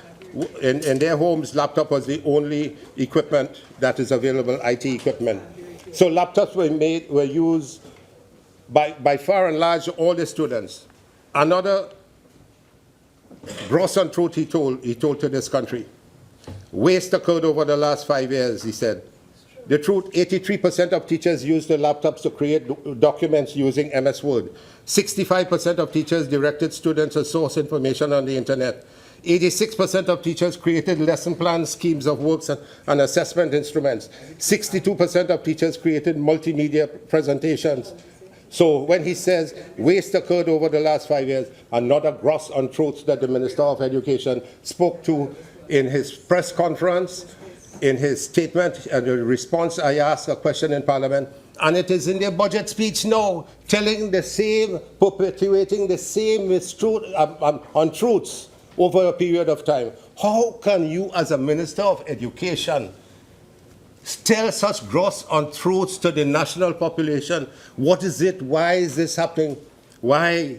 S5: in their homes, laptop was the only equipment that is available, IT equipment. So laptops were used by far and large all the students. Another gross untruth he told to this country. Waste occurred over the last 5 years, he said. The truth, 83% of teachers use the laptops to create documents using MS Word. 65% of teachers directed students to source information on the internet. 86% of teachers created lesson plans, schemes of works, and assessment instruments. 62% of teachers created multimedia presentations. So when he says waste occurred over the last 5 years, another gross untruth that the Minister of Education spoke to in his press conference, in his statement, and the response, I asked a question in Parliament, and it is in their budget speech now, telling the same, perpetuating the same untruths over a period of time. How can you, as a Minister of Education, tell such gross untruths to the national population? What is it? Why is this happening? Why?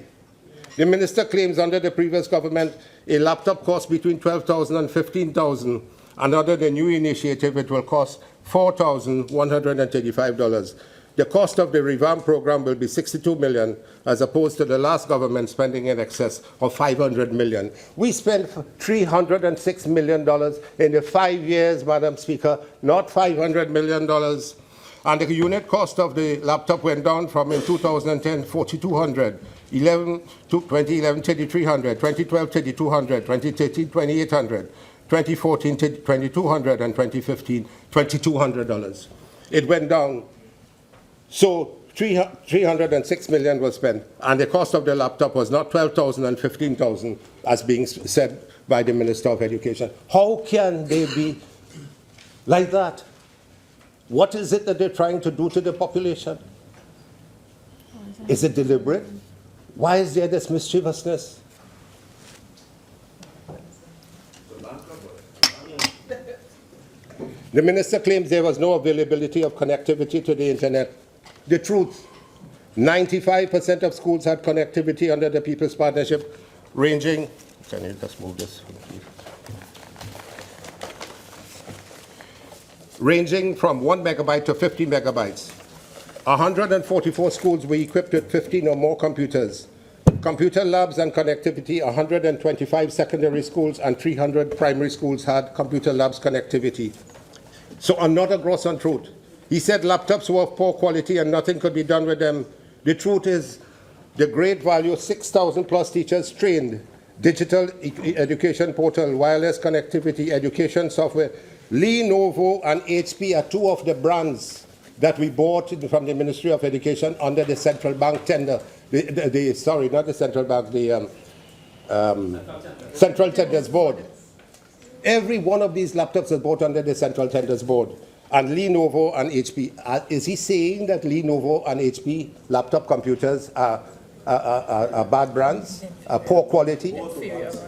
S5: The minister claims under the previous government a laptop cost between $12,000 and $15,000, and under the new initiative it will cost $4,135. The cost of the revamp program will be $62 million, as opposed to the last government spending in excess of $500 million. We spent $306 million in the 5 years, Madam Speaker, not $500 million. And the unit cost of the laptop went down from, in 2010, $4,200, 2011, $3,300, 2012, $3,200, 2013, $2,800, 2014, $2,200, and 2015, $2,200. It went down. So $306 million was spent, and the cost of the laptop was not $12,000 and $15,000, as being said by the Minister of Education. How can they be like that? What is it that they're trying to do to the population? Is it deliberate? Why is there this mischievousness? The minister claims there was no availability of connectivity to the internet. The truth, 95% of schools had connectivity under the People's Partnership, ranging, can you just move this? Ranging from 1 megabyte to 50 megabytes. 144 schools were equipped with 15 or more computers. Computer labs and connectivity, 125 secondary schools and 300 primary schools had computer labs connectivity. So another gross untruth. He said laptops were of poor quality and nothing could be done with them. The truth is, the great value, 6,000 plus teachers trained, digital education portal, wireless connectivity, education software. Lenovo and HP are two of the brands that we bought from the Ministry of Education under the central bank tender. Sorry, not the central bank, the Central Tenders Board. Every one of these laptops is bought under the Central Tenders Board. And Lenovo and HP. Is he saying that Lenovo and HP laptop computers are bad brands, are poor quality?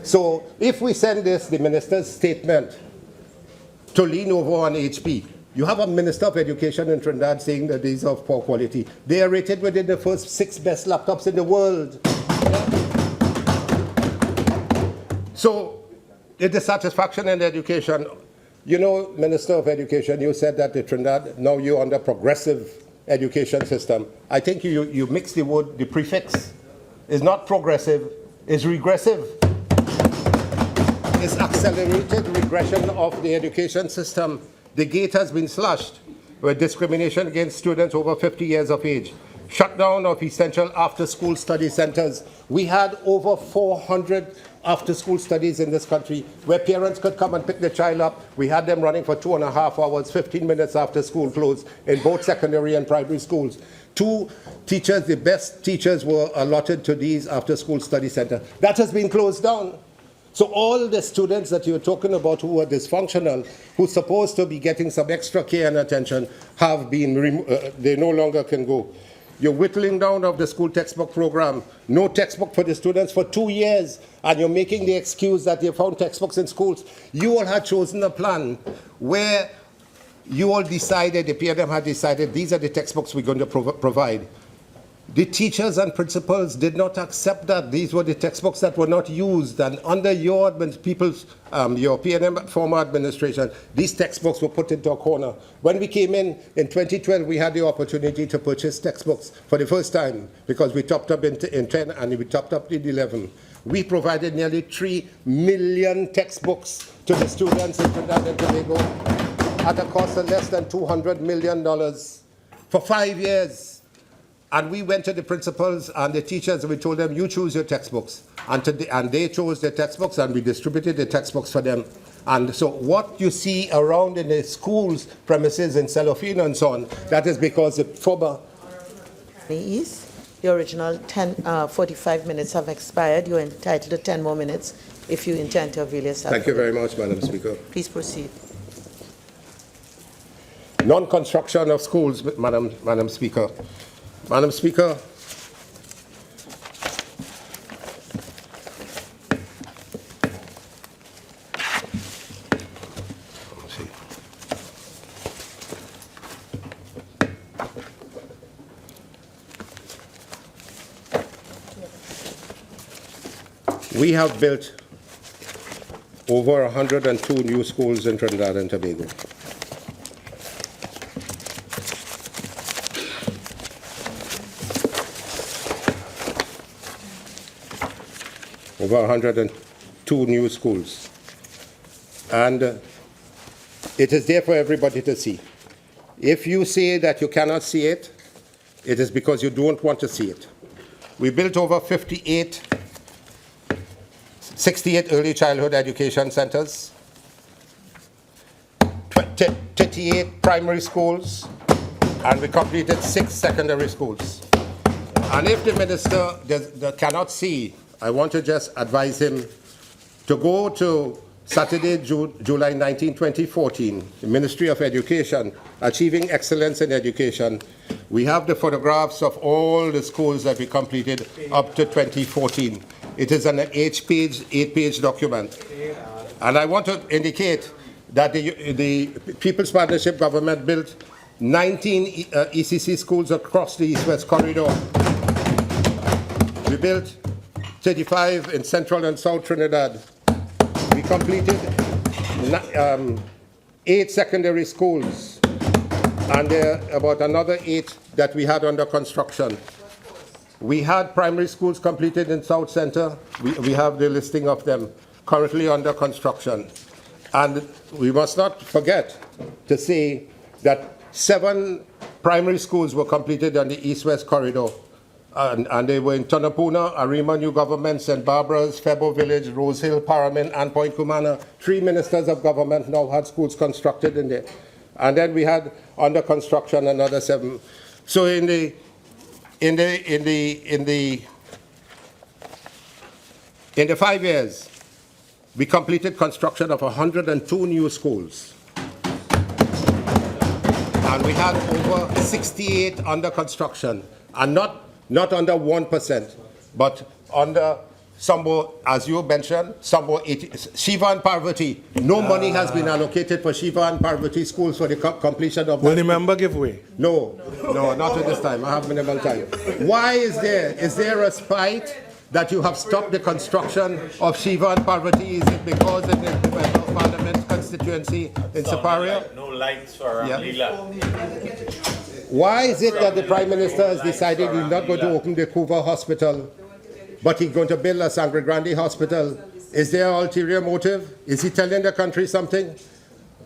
S5: So if we send this, the minister's statement, to Lenovo and HP, you have a Minister of Education in Trinidad saying that these are of poor quality. They are rated within the first 6 best laptops in the world. So, the dissatisfaction in education, you know, Minister of Education, you said that the Trinidad, now you're under progressive education system. I think you mix the word, the prefix. It's not progressive, it's regressive. It's accelerated regression of the education system. The gate has been slashed with discrimination against students over 50 years of age. Shutdown of essential after-school study centers. We had over 400 after-school studies in this country where parents could come and pick their child up. We had them running for 2.5 hours, 15 minutes after school closed in both secondary and primary schools. 2 teachers, the best teachers, were allotted to these after-school study centers. That has been closed down. So all the students that you're talking about who are dysfunctional, who's supposed to be getting some extra care and attention, have been, they no longer can go. You're whittling down of the school textbook program. No textbook for the students for 2 years. And you're making the excuse that you found textbooks in schools. You all had chosen a plan where you all decided, the PNM had decided, these are the textbooks we're going to provide. The teachers and principals did not accept that. These were the textbooks that were not used. And under your your PNM former administration, these textbooks were put into a corner. When we came in 2012, we had the opportunity to purchase textbooks for the first time because we topped up in 10 and we topped up in 11. We provided nearly 3 million textbooks to the students in Trinidad and Tobago at a cost of less than $200 million for 5 years. And we went to the principals and the teachers and we told them, you choose your textbooks. And they chose their textbooks and we distributed the textbooks for them. And so what you see around in the schools premises in cellophane and so on, that is because the former...
S3: The original 45 minutes have expired. You're entitled to 10 more minutes if you intend to avail yourself.
S5: Thank you very much, Madam Speaker.
S3: Please proceed.
S5: Non-construction of schools, Madam Speaker. Madam Speaker, we have built over 102 new schools in Trinidad and Tobago. Over 102 new schools. And it is there for everybody to see. If you say that you cannot see it, it is because you don't want to see it. We built over 68 early childhood education centers, 38 primary schools, and we completed 6 secondary schools. And if the minister cannot see, I want to just advise him to go to Saturday, July 19, 2014, the Ministry of Education, Achieving Excellence in Education. We have the photographs of all the schools that we completed up to 2014. It is an 8-page document. And I want to indicate that the People's Partnership government built 19 ECC schools across the East-West corridor. We built 35 in Central and South Trinidad. We completed 8 secondary schools, and there are about another 8 that we had under construction. We had primary schools completed in South Center. We have the listing of them currently under construction. And we must not forget to say that 7 primary schools were completed on the East-West corridor. And they were in Tonapuna, Arima New Government, St. Barbara's, Febo Village, Rose Hill, Paramin, and Point Kumana. 3 ministers of government now had schools constructed in there. And then we had under construction another 7. So in the 5 years, we completed construction of 102 new schools. And we had over 68 under construction, and not under 1%, but under some were, as you mentioned, some were 80. Shiva and Parvati, no money has been allocated for Shiva and Parvati schools for the completion of.
S6: Will the member give way?
S5: No, not at this time. I have minimal time. Why is there a spite that you have stopped the construction of Shiva and Parvati? Is it because in the Member of Parliament constituency in Siparia?
S2: No lights for Ramlila.
S5: Why is it that the Prime Minister has decided he's not going to open the Kuva Hospital, but he's going to build a Sangre Grande Hospital? Is there an ulterior motive? Is he telling the country something?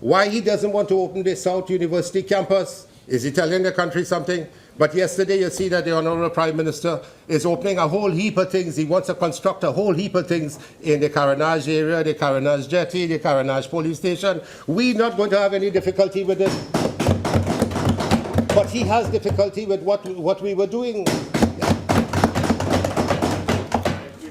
S5: Why he doesn't want to open the South University campus? Is he telling the country something? But yesterday you see that the Honourable Prime Minister is opening a whole heap of things. He wants to construct a whole heap of things in the Carenage area, the Carenage jetty, the Carenage police station. We're not going to have any difficulty with it. But he has difficulty with what we were doing.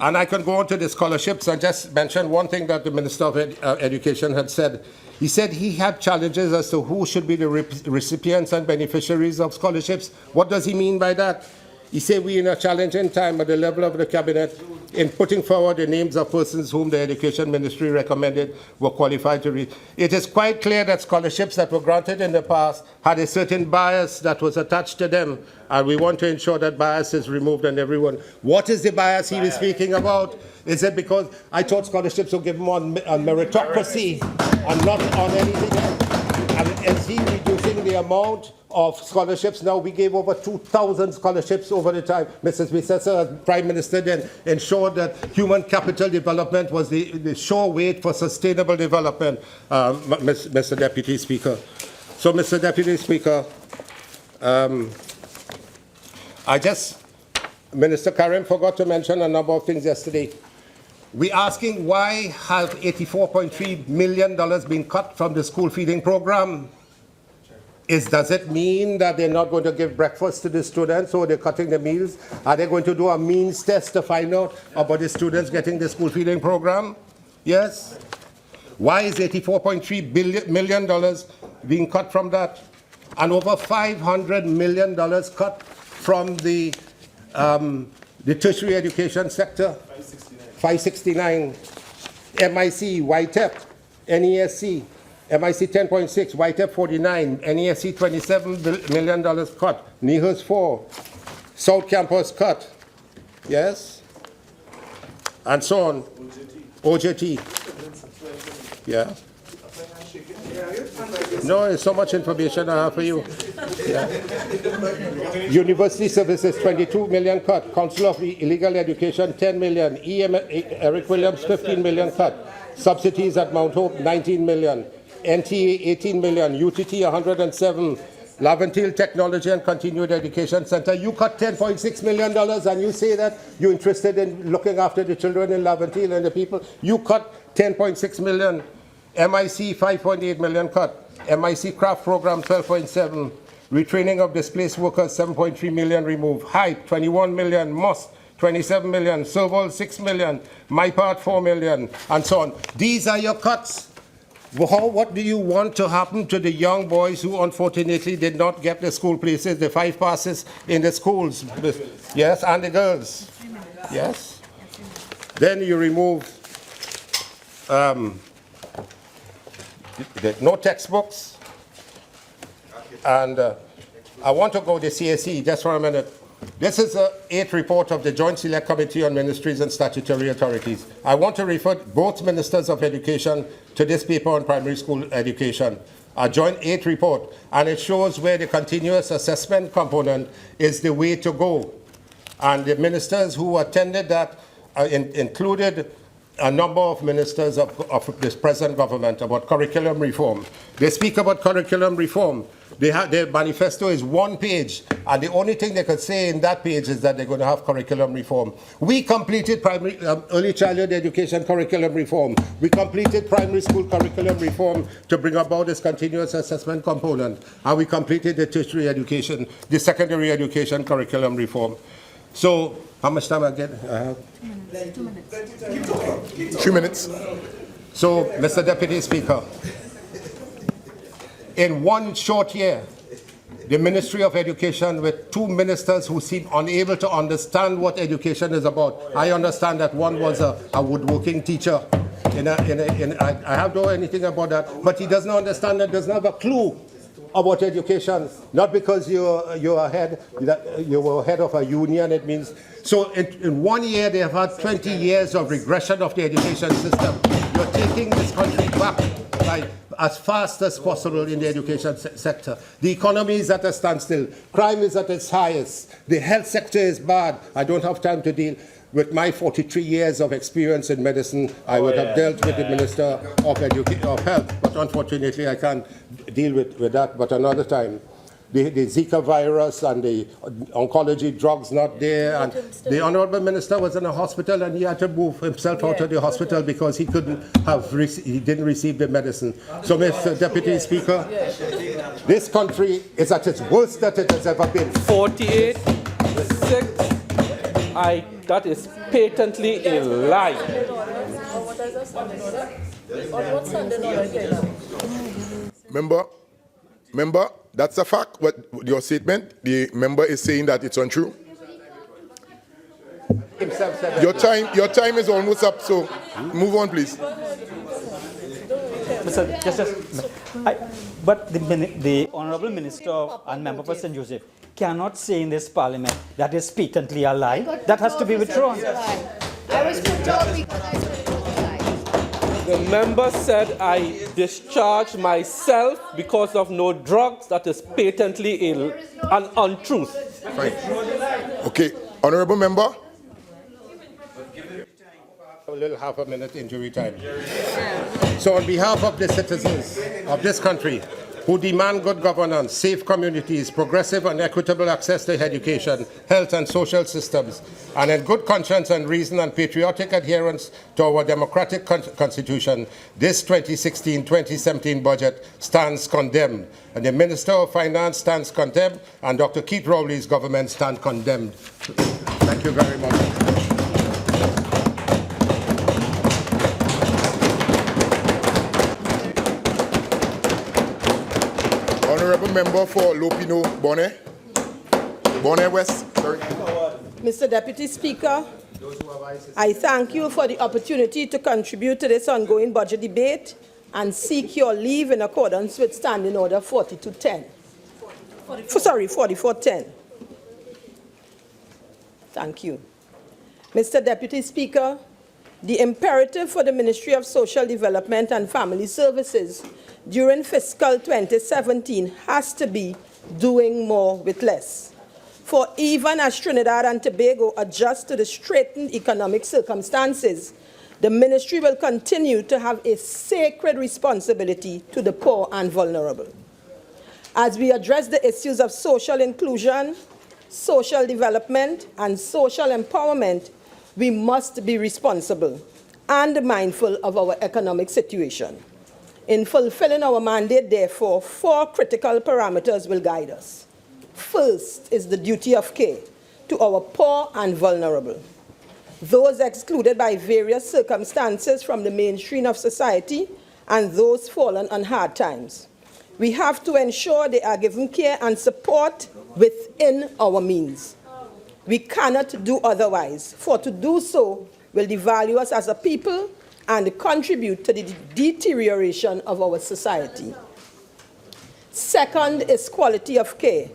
S5: And I can go on to the scholarships and just mention one thing that the Minister of Education had said. He said he had challenges as to who should be the recipients and beneficiaries of scholarships. What does he mean by that? He said we're in a challenging time at the level of the Cabinet in putting forward the names of persons whom the Education Ministry recommended were qualified to read. It is quite clear that scholarships that were granted in the past had a certain bias that was attached to them, and we want to ensure that bias is removed and everyone. What is the bias he was speaking about? Is it because I thought scholarships were given on meritocracy and not on anything else? And is he reducing the amount of scholarships? Now we gave over 2,000 scholarships over the time. Mrs. Bissessa, as Prime Minister, then ensured that human capital development was the sure way for sustainable development, Mr. Deputy Speaker. So, Mr. Deputy Speaker, Minister Karim forgot to mention a number of things yesterday. We're asking why have $84.3 million been cut from the school feeding program? Does it mean that they're not going to give breakfast to the students, or they're cutting the meals? Are they going to do a means test to find out about the students getting the school feeding program? Yes? Why is $84.3 million being cut from that? And over $500 million cut from the tertiary education sector? 569. MIC, YTEP, NESC, MIC 10.6, YTEP 49, NESC $27 million cut, NEHUS 4, South Campus cut, yes, and so on. OJT. Yeah. No, it's so much information I have for you. Yeah. University services, 22 million cut. Council of Illegal Education, 10 million. Eric Williams, 15 million cut. Subsidies at Mount Hope, 19 million. NTA, 18 million. UTT, 107. Laventille Technology and Continued Education Center, you cut $10.6 million, and you say that you're interested in looking after the children in Laventille and the people. You cut $10.6 million. MIC 5.8 million cut. MIC craft program 12.7. Retraining of displaced workers 7.3 million removed. Hype 21 million. MOS 27 million. Serval 6 million. My Part 4 million, and so on. These are your cuts. What do you want to happen to the young boys who unfortunately did not get the school places, the 5 passes in the schools? Yes, and the girls. Yes. Then you remove no textbooks. And I want to go to CSE just for a minute. This is the 8th report of the Joint Select Committee on Ministries and Statutory Authorities. I want to refer both Ministers of Education to this paper on primary school education, a joint 8th report, and it shows where the continuous assessment component is the way to go. And the ministers who attended that included a number of ministers of this present government about curriculum reform. They speak about curriculum reform. Their manifesto is one page, and the only thing they could say in that page is that they're going to have curriculum reform. We completed early childhood education curriculum reform. We completed primary school curriculum reform to bring about this continuous assessment component, and we completed the tertiary education, the secondary education curriculum reform. So, how much time again?
S6: 2 minutes. 3 minutes.
S5: So, Mr. Deputy Speaker, in one short year, the Ministry of Education, with two ministers who seem unable to understand what education is about. I understand that one was a woodworking teacher. I don't know anything about that, but he doesn't understand and doesn't have a clue about education. Not because you're head of a union. It means so. In 1 year, they have had 20 years of regression of the education system. You're taking this country back as fast as possible in the education sector. The economy is at a standstill. Crime is at its highest. The health sector is bad. I don't have time to deal. With my 43 years of experience in medicine, I would have dealt with the Minister of Health, but unfortunately I can't deal with that, but another time. The Zika virus and the oncology drugs not there, and the Honourable Minister was in a hospital and he had to move himself out of the hospital because he didn't receive the medicine. So, Mr. Deputy Speaker, this country is at its worst that it has ever been.
S2: 48, 6, that is patently a lie.
S6: Member, that's a fact. What your statement? The member is saying that it's untrue. Your time is almost up. So move on, please.
S7: But the Honourable Minister and Member for St. Joseph cannot say in this Parliament that is patently a lie. That has to be withdrawn.
S4: I was put off because I said it was a lie.
S2: The member said I discharged myself because of no drugs. That is patently an untruth.
S6: Fine. Okay, Honourable Member.
S5: A little half a minute injury time. So on behalf of the citizens of this country who demand good governance, safe communities, progressive and equitable access to education, health and social systems, and in good conscience and reason and patriotic adherence to our democratic constitution, this 2016-2017 budget stands condemned. And the Minister of Finance stands condemned, and Dr. Keith Rowley's government stands condemned. Thank you very much.
S6: Honourable Member for Lopinot, Bonnet West. Sorry.
S8: Mr. Deputy Speaker, I thank you for the opportunity to contribute to this ongoing budget debate and seek your leave in accordance with Standing Order 4410. Thank you. Mr. Deputy Speaker, the imperative for the Ministry of Social Development and Family Services during fiscal 2017 has to be doing more with less. For even as Trinidad and Tobago adjust to the straitened economic circumstances, the ministry will continue to have a sacred responsibility to the poor and vulnerable. As we address the issues of social inclusion, social development, and social empowerment, we must be responsible and mindful of our economic situation. In fulfilling our mandate, therefore, 4 critical parameters will guide us. First is the duty of care to our poor and vulnerable, those excluded by various circumstances from the mainstream of society and those fallen on hard times. We have to ensure they are given care and support within our means. We cannot do otherwise, for to do so will devalue us as a people and contribute to the deterioration of our society. Second is quality of care.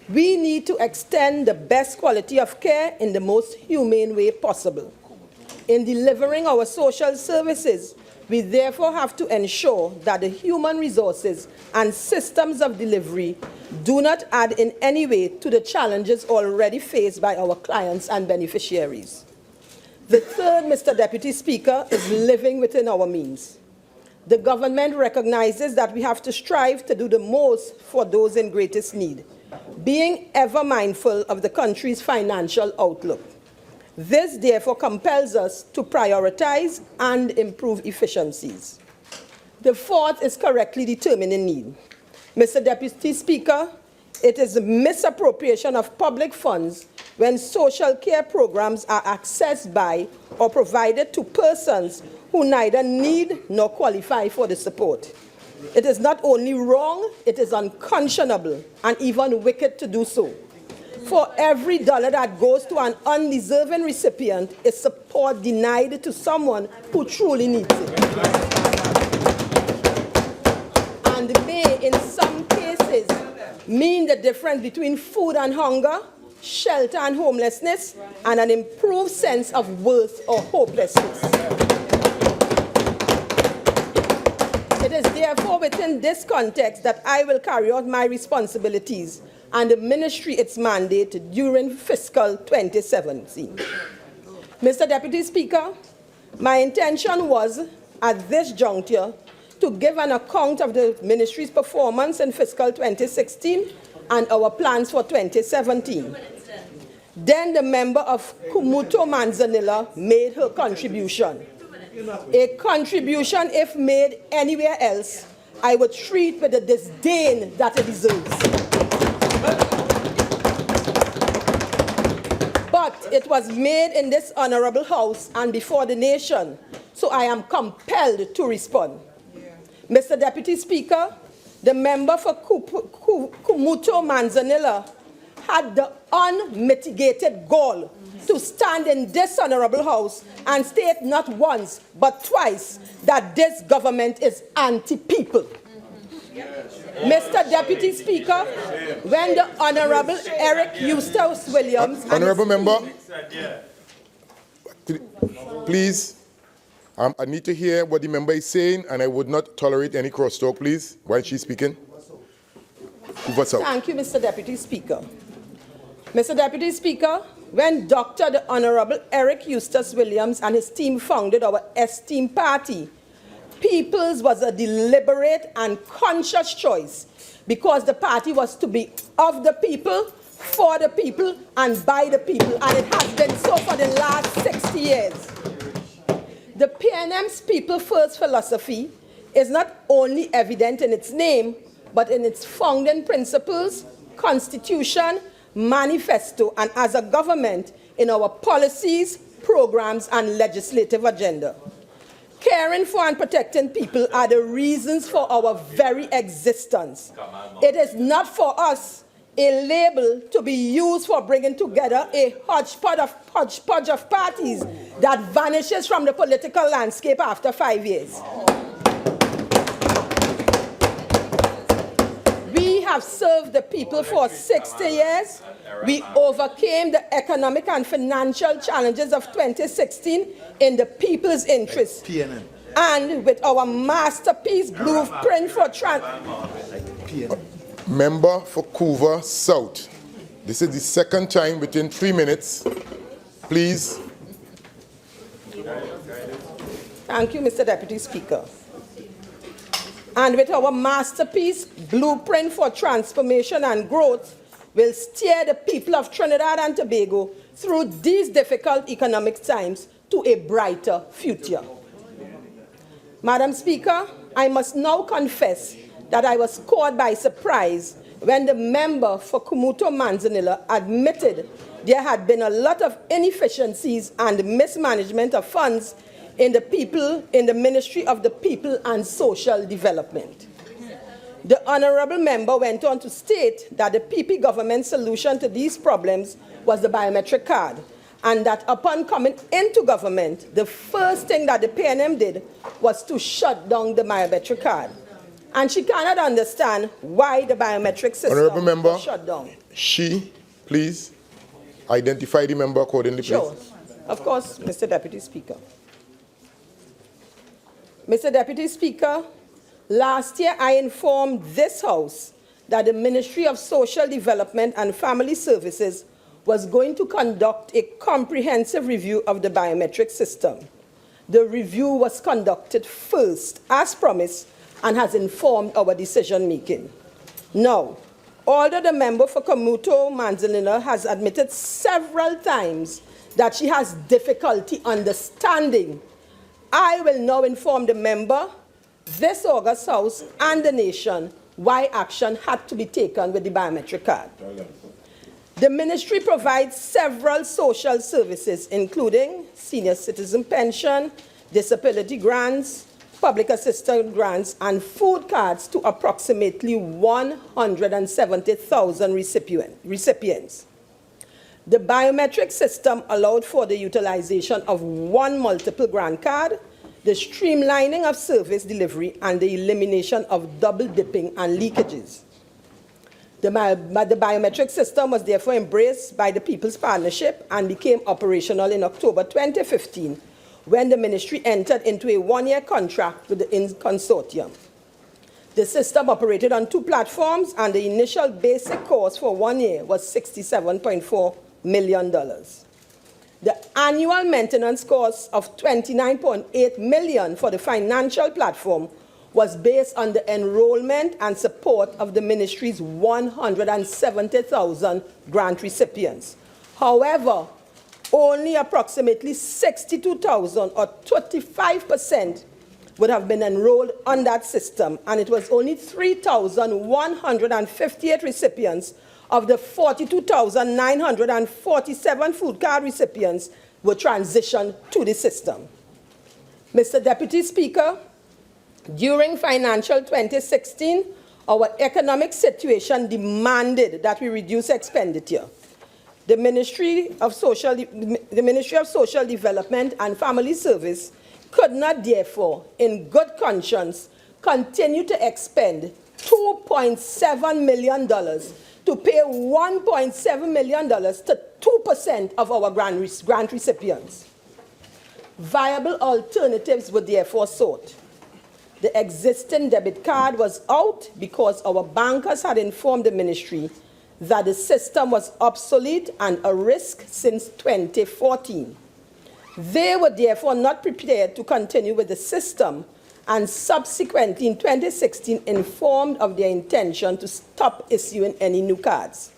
S8: We need to extend the best quality of care in the most humane way possible. In delivering our social services, we therefore have to ensure that the human resources and systems of delivery do not add in any way to the challenges already faced by our clients and beneficiaries. The third, Mr. Deputy Speaker, is living within our means. The government recognizes that we have to strive to do the most for those in greatest need, being ever mindful of the country's financial outlook. This therefore compels us to prioritize and improve efficiencies. The fourth is correctly determining need. Mr. Deputy Speaker, it is a misappropriation of public funds when social care programs are accessed by or provided to persons who neither need nor qualify for the support. It is not only wrong, it is unconscionable and even wicked to do so. For every dollar that goes to an undeserving recipient is support denied to someone who truly needs it. And may, in some cases, mean the difference between food and hunger, shelter and homelessness, and an improved sense of worth or hopelessness. It is therefore within this context that I will carry out my responsibilities and the ministry its mandate during fiscal 2017. Mr. Deputy Speaker, my intention was, at this juncture, to give an account of the ministry's performance in fiscal 2016 and our plans for 2017. Then the member of Kumuto Manzanilla made her contribution. A contribution, if made anywhere else, I would treat with the disdain that it deserves. But it was made in this honorable house and before the nation, so I am compelled to respond. Mr. Deputy Speaker, the member for Kumuto Manzanilla had the unmitigated gall to stand in this honorable house and state not once but twice that this government is anti-people. Mr. Deputy Speaker, when the Honorable Eric Eustace Williams...
S6: Honorable Member, please, I need to hear what the member is saying, and I would not tolerate any crosstalk, please, while she's speaking.
S8: Thank you, Mr. Deputy Speaker. Mr. Deputy Speaker, when Dr. the Honorable Eric Eustace Williams and his team founded our esteemed party, People's was a deliberate and conscious choice because the party was to be of the people, for the people, and by the people, and it has been so for the last 60 years. The PNM's People First philosophy is not only evident in its name, but in its founding principles, constitution, manifesto, and as a government in our policies, programs, and legislative agenda. Caring for and protecting people are the reasons for our very existence. It is not for us a label to be used for bringing together a hodgepodge of parties that vanishes from the political landscape after 5 years. We have served the people for 60 years. We overcame the economic and financial challenges of 2016 in the people's interest. And with our masterpiece blueprint for
S6: Member for Couva South. This is the second time within 3 minutes. Please.
S8: Thank you, Mr. Deputy Speaker. And with our masterpiece, Blueprint for Transformation and Growth, will steer the people of Trinidad and Tobago through these difficult economic times to a brighter future. Madam Speaker, I must now confess that I was caught by surprise when the member for Kumuto Manzanilla admitted there had been a lot of inefficiencies and mismanagement of funds in the Ministry of the People and Social Development. The honorable member went on to state that the PP government solution to these problems was the biometric card, and that upon coming into government, the first thing that the PNM did was to shut down the biometric card. And she cannot understand why the biometric system was shut down.
S6: She, please, identify the member accordingly, please.
S8: Sure. Of course, Mr. Deputy Speaker. Mr. Deputy Speaker, last year I informed this House that the Ministry of Social Development and Family Services was going to conduct a comprehensive review of the biometric system. The review was conducted first, as promised, and has informed our decision-making. Now, although the member for Crichlow-Cockburn has admitted several times that she has difficulty understanding, I will now inform the member, this August House, and the nation why action had to be taken with the biometric card. The ministry provides several social services, including senior citizen pension, disability grants, public assistance grants, and food cards to approximately 170,000 recipients. The biometric system allowed for the utilization of one multiple grant card, the streamlining of service delivery, and the elimination of double dipping and leakages. The biometric system was therefore embraced by the People's Partnership and became operational in October 2015, when the ministry entered into a one-year contract with the consortium. The system operated on 2 platforms, and the initial basic cost for 1 year was $67.4 million. The annual maintenance cost of $29.8 million for the financial platform was based on the enrollment and support of the ministry's 170,000 grant recipients. However, only approximately 62,000 or 25% would have been enrolled on that system, and it was only 3,158 recipients of the 42,947 food card recipients were transitioned to the system. Mr. Deputy Speaker, during financial 2016, our economic situation demanded that we reduce expenditure. The Ministry of Social Development and Family Service could not, therefore, in good conscience, continue to expend $2.7 million to pay $1.7 million to 2% of our grant recipients. Viable alternatives were therefore sought. The existing debit card was out because our bankers had informed the ministry that the system was obsolete and a risk since 2014. They were therefore not prepared to continue with the system, and subsequently in 2016 informed of their intention to stop issuing any new cards.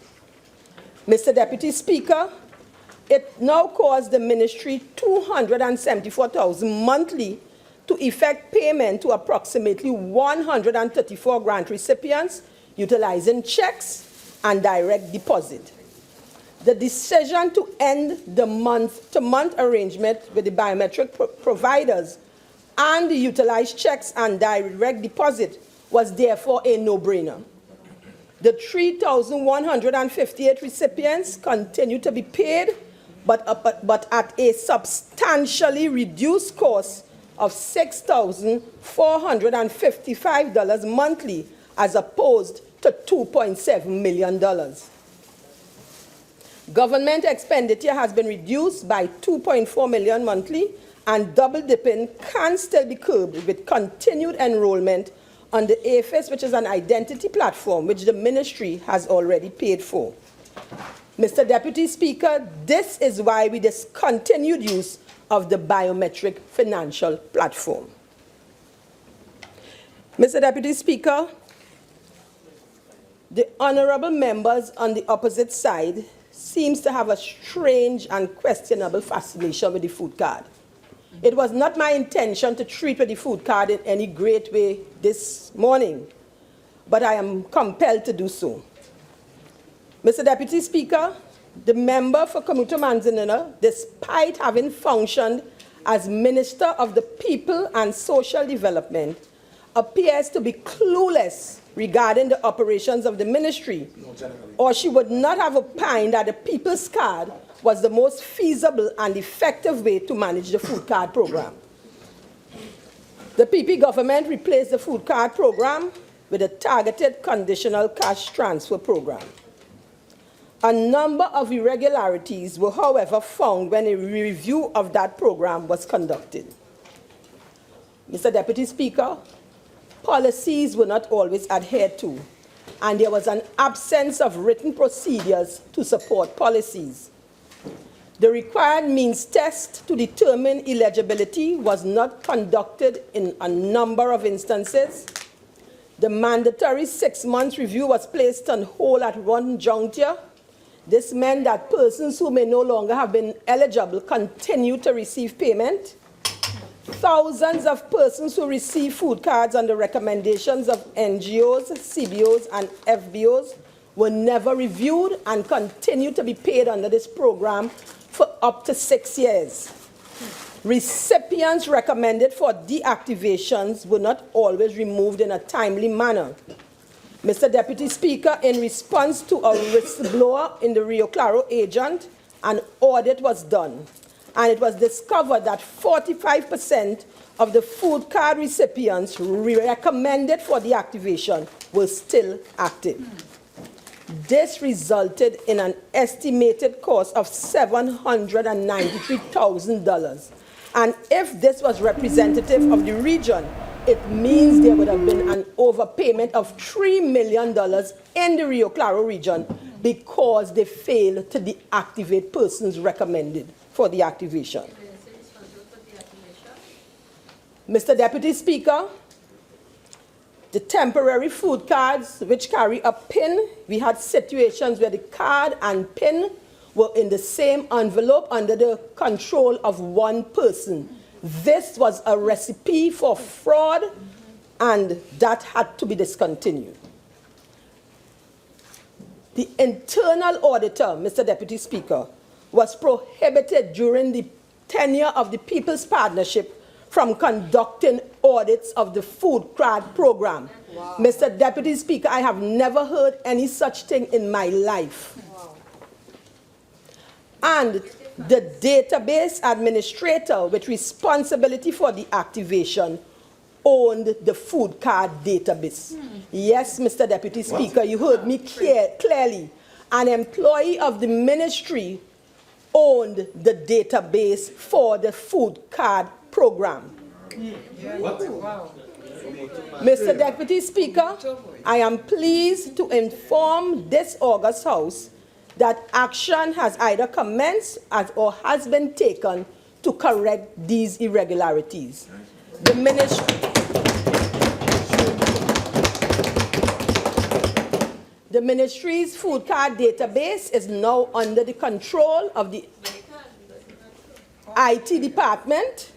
S8: Mr. Deputy Speaker, it now costs the ministry $274,000 monthly to effect payment to approximately 134 grant recipients utilizing checks and direct deposit. The decision to end the month-to-month arrangement with the biometric providers and the utilized checks and direct deposit was therefore a no-brainer. The 3,158 recipients continue to be paid, but at a substantially reduced cost of $6,455 monthly, as opposed to $2.7 million. Government expenditure has been reduced by $2.4 million monthly, and double dipping can still be curbed with continued enrollment on the AFIS, which is an identity platform which the ministry has already paid for. Mr. Deputy Speaker, this is why we discontinued use of the biometric financial platform. Mr. Deputy Speaker, the honorable members on the opposite side seems to have a strange and questionable fascination with the food card. It was not my intention to treat with the food card in any great way this morning, but I am compelled to do so. Mr. Deputy Speaker, the member for Crichlow-Cockburn, despite having functioned as Minister of the People and Social Development, appears to be clueless regarding the operations of the ministry, or she would not have opined that the People's Card was the most feasible and effective way to manage the food card program. The PP government replaced the food card program with a targeted conditional cash transfer program. A number of irregularities were, however, found when a review of that program was conducted. Mr. Deputy Speaker, policies were not always adhered to, and there was an absence of written procedures to support policies. The required means test to determine eligibility was not conducted in a number of instances. The mandatory 6-month review was placed on hold at one juncture. This meant that persons who may no longer have been eligible continue to receive payment. Thousands of persons who receive food cards on the recommendations of NGOs, CBOs, and FBOs were never reviewed and continue to be paid under this program for up to 6 years. Recipients recommended for deactivations were not always removed in a timely manner. Mr. Deputy Speaker, in response to a whistleblower in the Rio Claro agent, an audit was done, and it was discovered that 45% of the food card recipients recommended for deactivation were still active. This resulted in an estimated cost of $793,000. And if this was representative of the region, it means there would have been an overpayment of $3 million in the Rio Claro region because they failed to deactivate persons recommended for deactivation. Mr. Deputy Speaker, the temporary food cards which carry a PIN, we had situations where the card and PIN were in the same envelope under the control of one person. This was a recipe for fraud, and that had to be discontinued. The internal auditor, Mr. Deputy Speaker, was prohibited during the tenure of the People's Partnership from conducting audits of the food card program. Wow. Mr. Deputy Speaker, I have never heard any such thing in my life. Wow. And the database administrator with responsibility for the activation owned the food card database. Yes, Mr. Deputy Speaker, you heard me clearly. An employee of the ministry owned the database for the food card program. Mr. Deputy Speaker, I am pleased to inform this August House that action has either commenced or has been taken to correct these irregularities. The ministry's food card database is now under the control of the IT department.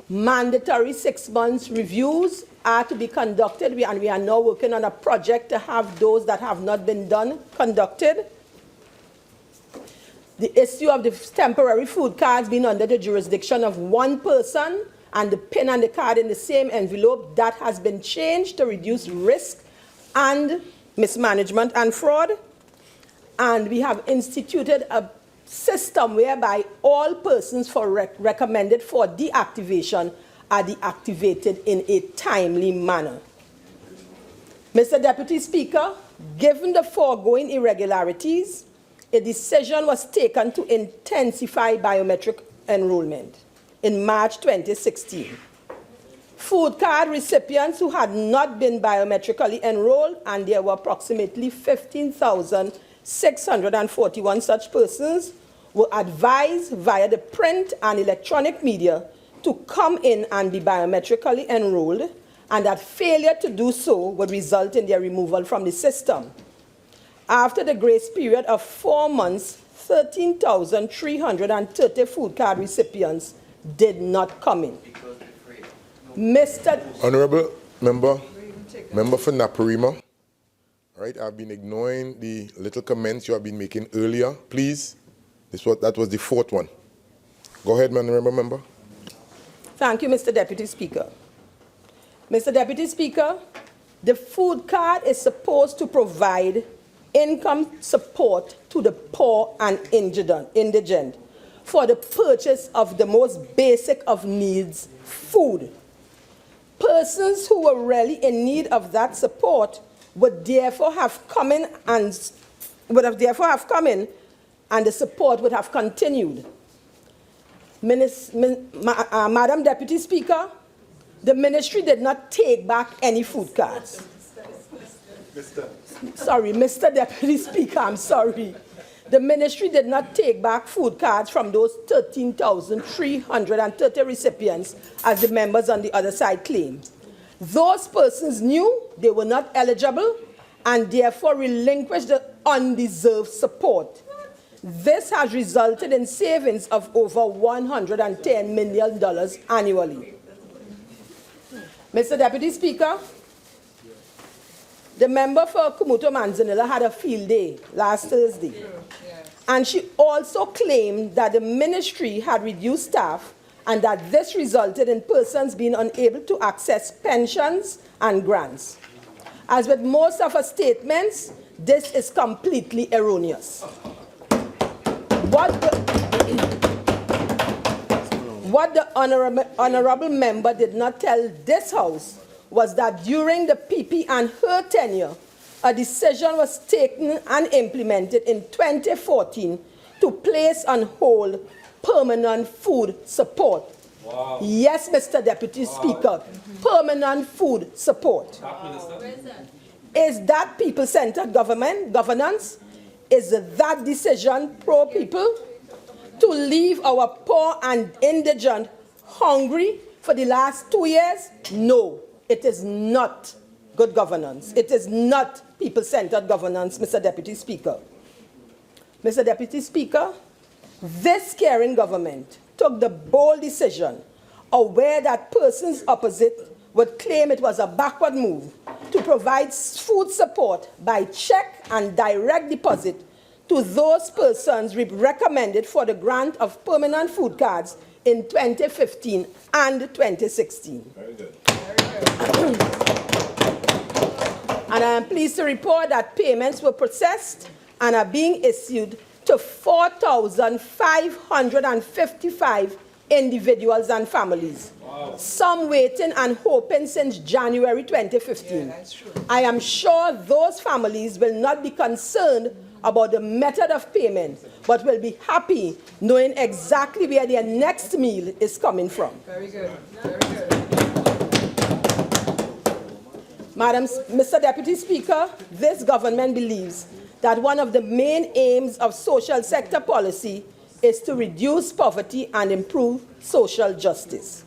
S8: Mandatory 6 months reviews are to be conducted, and we are now working on a project to have those that have not been done conducted. The issue of the temporary food cards being under the jurisdiction of one person and the PIN and the card in the same envelope, that has been changed to reduce risk and mismanagement and fraud. And we have instituted a system whereby all persons recommended for deactivation are deactivated in a timely manner. Mr. Deputy Speaker, given the foregoing irregularities, a decision was taken to intensify biometric enrollment in March 2016. Food card recipients who had not been biometrically enrolled, and there were approximately 15,641 such persons, were advised via the print and electronic media to come in and be biometrically enrolled, and that failure to do so would result in their removal from the system. After the grace period of 4 months, 13,330 food card recipients did not come in. Mr.
S6: Honorable member for Naparima, right? I've been ignoring the little comments you have been making earlier. Please, that was the fourth one. Go ahead, honorable member.
S8: Thank you, Mr. Deputy Speaker. Mr. Deputy Speaker, the food card is supposed to provide income support to the poor and indigent for the purchase of the most basic of needs, food. Persons who were really in need of that support would therefore have come in, and the support would have continued. Madam Deputy Speaker, the ministry did not take back any food cards. Sorry, Mr. Deputy Speaker, I'm sorry. The ministry did not take back food cards from those 13,330 recipients, as the members on the other side claim. Those persons knew they were not eligible and therefore relinquished the undeserved support. This has resulted in savings of over $110 million annually. Mr. Deputy Speaker, the member for Kumuto-Manzanilla had a field day last Thursday. And she also claimed that the ministry had reduced staff and that this resulted in persons being unable to access pensions and grants. As with most of her statements, this is completely erroneous. What the honorable member did not tell this House was that during the PP and her tenure, a decision was taken and implemented in 2014 to place on hold permanent food support. Wow. Yes, Mr. Deputy Speaker, permanent food support. Is that people-centered governance? Is that decision pro-people? To leave our poor and indigent hungry for the last 2 years? No, it is not good governance. It is not people-centered governance, Mr. Deputy Speaker. Mr. Deputy Speaker, this caring government took the bold decision, aware that persons opposite would claim it was a backward move, to provide food support by check and direct deposit to those persons recommended for the grant of permanent food cards in 2015 and 2016. Very good. Very good. And I am pleased to report that payments were processed and are being issued to 4,555 individuals and families. Wow. Some waiting and hoping since January 2015. Yeah, that's true. I am sure those families will not be concerned about the method of payment, but will be happy knowing exactly where their next meal is coming from. Very good. Very good. Mr. Deputy Speaker, this government believes that one of the main aims of social sector policy is to reduce poverty and improve social justice.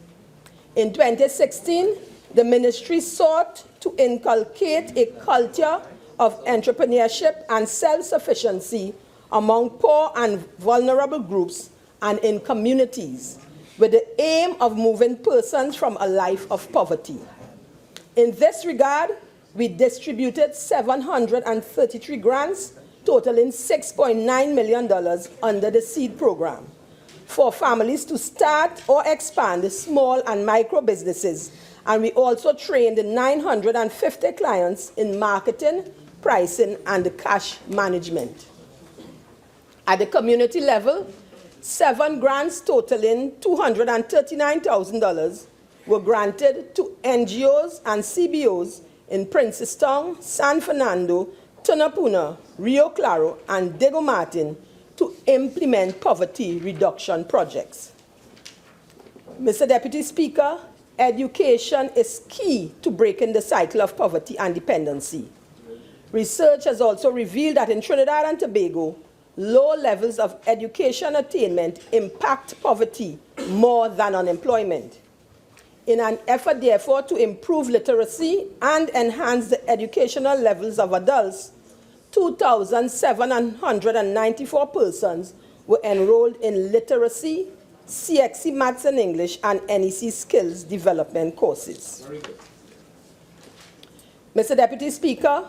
S8: In 2016, the ministry sought to inculcate a culture of entrepreneurship and self-sufficiency among poor and vulnerable groups and in communities, with the aim of moving persons from a life of poverty. In this regard, we distributed 733 grants totaling $6.9 million under the SEED program for families to start or expand small and micro businesses. And we also trained 950 clients in marketing, pricing, and cash management. At the community level, 7 grants totaling $239,000 were granted to NGOs and CBOs in Princestown, San Fernando, Tunapuna, Rio Claro, and Diego Martin to implement poverty reduction projects. Mr. Deputy Speaker, education is key to breaking the cycle of poverty and dependency. Research has also revealed that in Trinidad and Tobago, low levels of education attainment impact poverty more than unemployment. In an effort, therefore, to improve literacy and enhance the educational levels of adults, 2,794 persons were enrolled in literacy, CXC Maths and English, and NEC skills development courses. Very good. Mr. Deputy Speaker,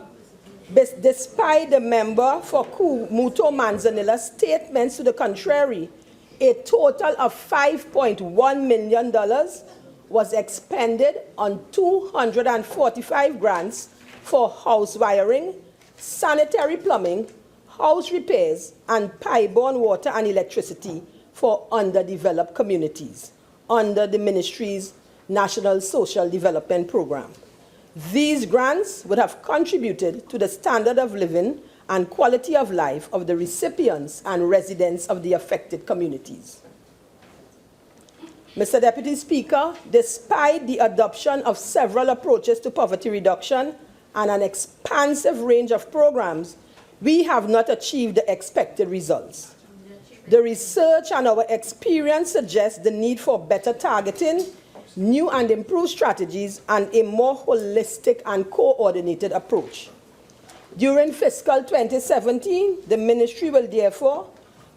S8: despite the member for Kumuto-Manzanilla's statements to the contrary, a total of $5.1 million was expended on 245 grants for house wiring, sanitary plumbing, house repairs, and pipe-borne water and electricity for underdeveloped communities under the ministry's National Social Development Program. These grants would have contributed to the standard of living and quality of life of the recipients and residents of the affected communities. Mr. Deputy Speaker, despite the adoption of several approaches to poverty reduction, and an expansive range of programs, we have not achieved the expected results. The research and our experience suggests the need for better targeting, new and improved strategies, and a more holistic and coordinated approach. During fiscal 2017, the ministry will therefore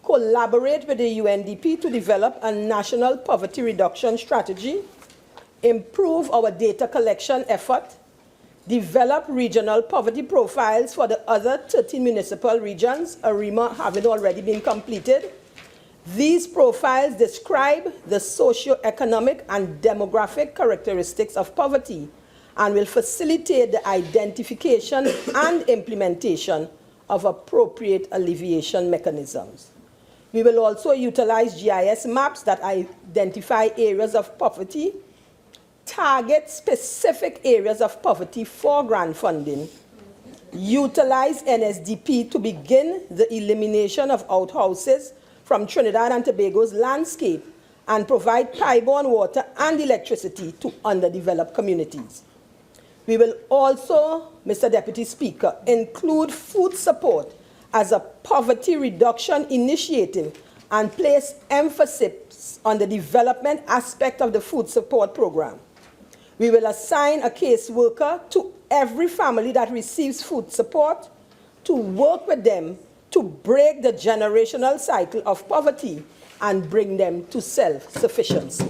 S8: collaborate with the UNDP to develop a national poverty reduction strategy, improve our data collection effort, develop regional poverty profiles for the other 13 municipal regions, ARIMA having already been completed. These profiles describe the socio-economic and demographic characteristics of poverty and will facilitate the identification and implementation of appropriate alleviation mechanisms. We will also utilize GIS maps that identify areas of poverty, target specific areas of poverty for grant funding, utilize NSDP to begin the elimination of outhouses from Trinidad and Tobago's landscape, and provide pipe-borne water and electricity to underdeveloped communities. We will also, Mr. Deputy Speaker, include food support as a poverty reduction initiative and place emphasis on the development aspect of the food support program. We will assign a caseworker to every family that receives food support to work with them to break the generational cycle of poverty and bring them to self-sufficiency.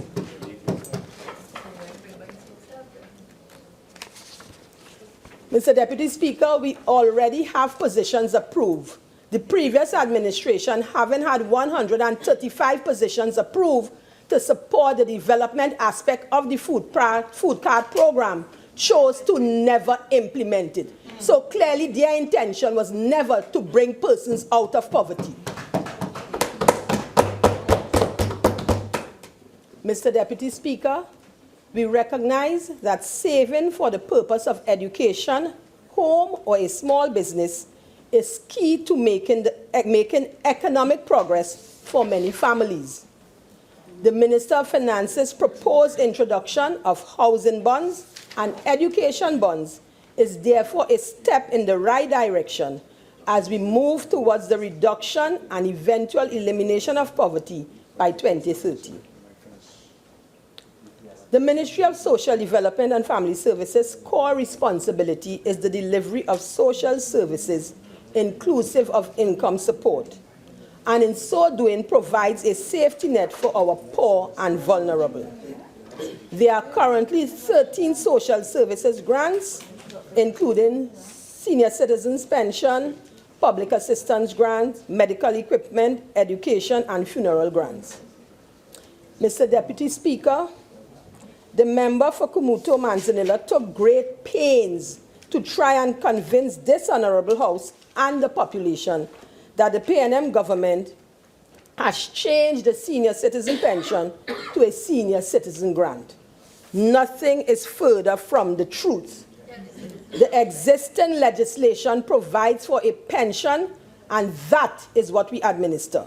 S8: Mr. Deputy Speaker, we already have positions approved. The previous administration having had 135 positions approved to support the development aspect of the food card program chose to never implement it. So clearly their intention was never to bring persons out of poverty. Mr. Deputy Speaker, we recognize that saving for the purpose of education, home, or a small business is key to making economic progress for many families. The Minister of Finance's proposed introduction of housing bonds and education bonds is therefore a step in the right direction as we move towards the reduction and eventual elimination of poverty by 2030. The Ministry of Social Development and Family Services' core responsibility is the delivery of social services inclusive of income support, and in so doing provides a safety net for our poor and vulnerable. There are currently 13 social services grants, including senior citizens pension, public assistance grants, medical equipment, education, and funeral grants. Mr. Deputy Speaker, the member for Kumuto Manzanilla took great pains to try and convince this Honorable House and the population that the PNM government has changed the senior citizen pension to a senior citizen grant. Nothing is further from the truth. The existing legislation provides for a pension, and that is what we administer.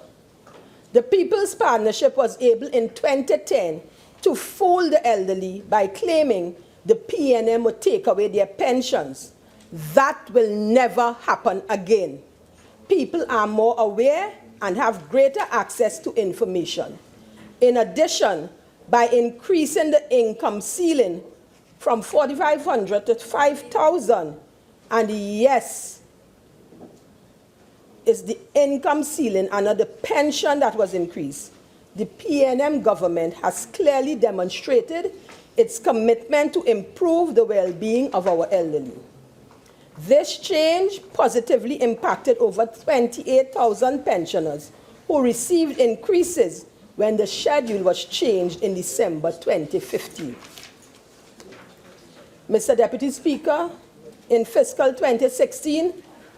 S8: The People's Partnership was able in 2010 to fool the elderly by claiming the PNM would take away their pensions. That will never happen again. People are more aware and have greater access to information. In addition, by increasing the income ceiling from $4,500 to $5,000, and yes, it's the income ceiling and not the pension that was increased, the PNM government has clearly demonstrated its commitment to improve the well-being of our elderly. This change positively impacted over 28,000 pensioners who received increases when the schedule was changed in December 2015. Mr. Deputy Speaker, in fiscal 2016,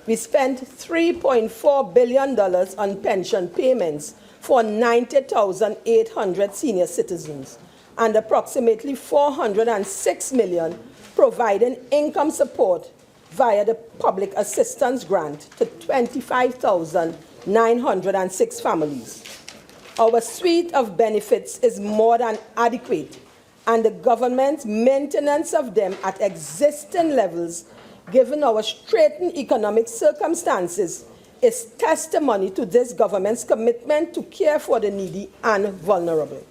S8: we spent $3.4 billion on pension payments for 90,800 senior citizens and approximately $406 million providing income support via the public assistance grant to 25,906 families. Our suite of benefits is more than adequate, and the government's maintenance of them at existing levels given our straitened economic circumstances, is testimony to this government's commitment to care for the needy and vulnerable.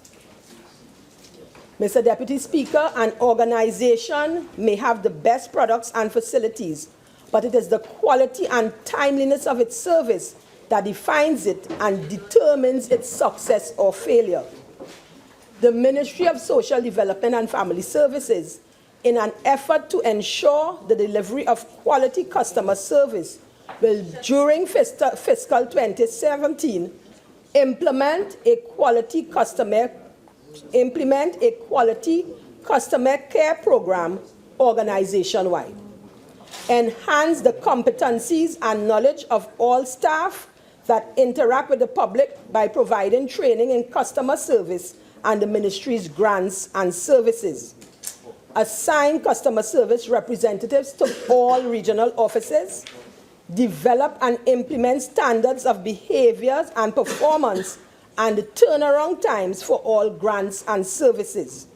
S8: Mr. Deputy Speaker, an organization may have the best products and facilities, but it is the quality and timeliness of its service that defines it and determines its success or failure. The Ministry of Social Development and Family Services, in an effort to ensure the delivery of quality customer service, will, during fiscal 2017, implement a quality customer care program organization-wide, enhance the competencies and knowledge of all staff that interact with the public by providing training in customer service and the ministry's grants and services, assign customer service representatives to all regional offices, develop and implement standards of behaviors and performance and turnaround times for all grants and services,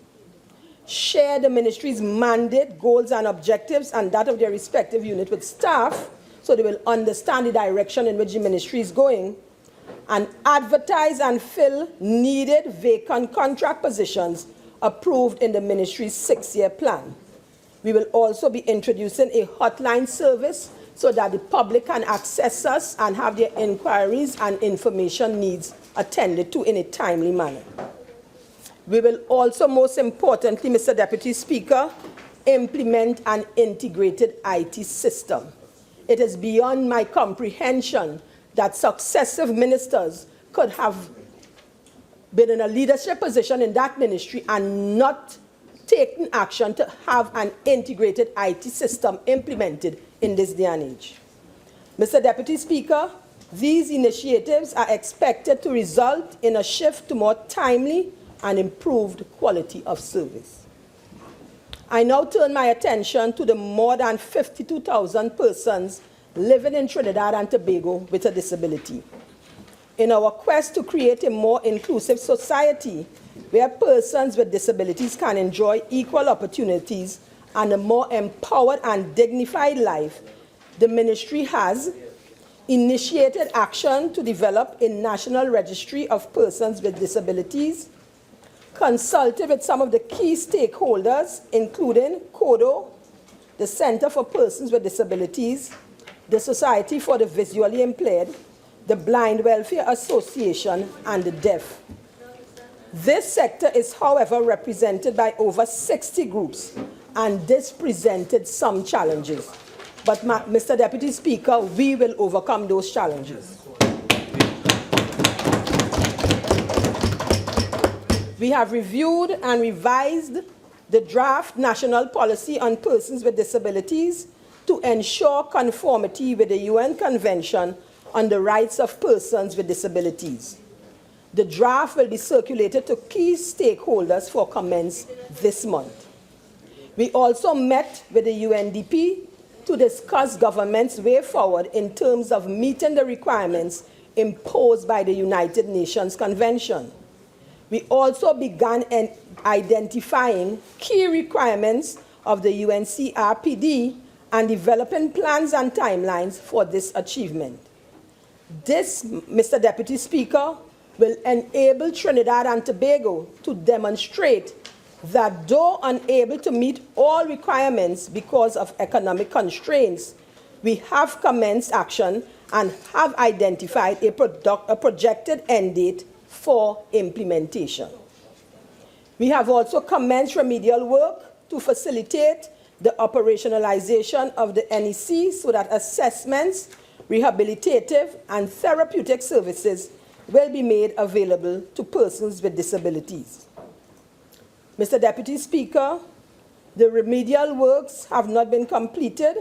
S8: share the ministry's mandate, goals, and objectives and that of their respective unit with staff so they will understand the direction in which the ministry is going, and advertise and fill needed vacant contract positions approved in the ministry's 6-year plan. We will also be introducing a hotline service so that the public can access us and have their inquiries and information needs attended to in a timely manner. We will also, most importantly, Mr. Deputy Speaker, implement an integrated IT system. It is beyond my comprehension that successive ministers could have been in a leadership position in that ministry and not taken action to have an integrated IT system implemented in this day and age. Mr. Deputy Speaker, these initiatives are expected to result in a shift to more timely and improved quality of service. I now turn my attention to the more than 52,000 persons living in Trinidad and Tobago with a disability. In our quest to create a more inclusive society where persons with disabilities can enjoy equal opportunities and a more empowered and dignified life, the ministry has initiated action to develop a national registry of persons with disabilities, consulted with some of the key stakeholders, including CODO, the Center for Persons with Disabilities, the Society for the Visually Impaired, the Blind Welfare Association, and the Deaf. This sector is, however, represented by over 60 groups, and this presented some challenges. But, Mr. Deputy Speaker, we will overcome those challenges. We have reviewed and revised the draft national policy on persons with disabilities to ensure conformity with the UN Convention on the Rights of Persons with Disabilities. The draft will be circulated to key stakeholders for comments this month. We also met with the UNDP to discuss government's way forward in terms of meeting the requirements imposed by the United Nations Convention. We also began identifying key requirements of the UNCRPD and developing plans and timelines for this achievement. This, Mr. Deputy Speaker, will enable Trinidad and Tobago to demonstrate that though unable to meet all requirements because of economic constraints, we have commenced action and have identified a projected end date for implementation. We have also commenced remedial work to facilitate the operationalization of the NEC so that assessments, rehabilitative, and therapeutic services will be made available to persons with disabilities. Mr. Deputy Speaker, the remedial works have not been completed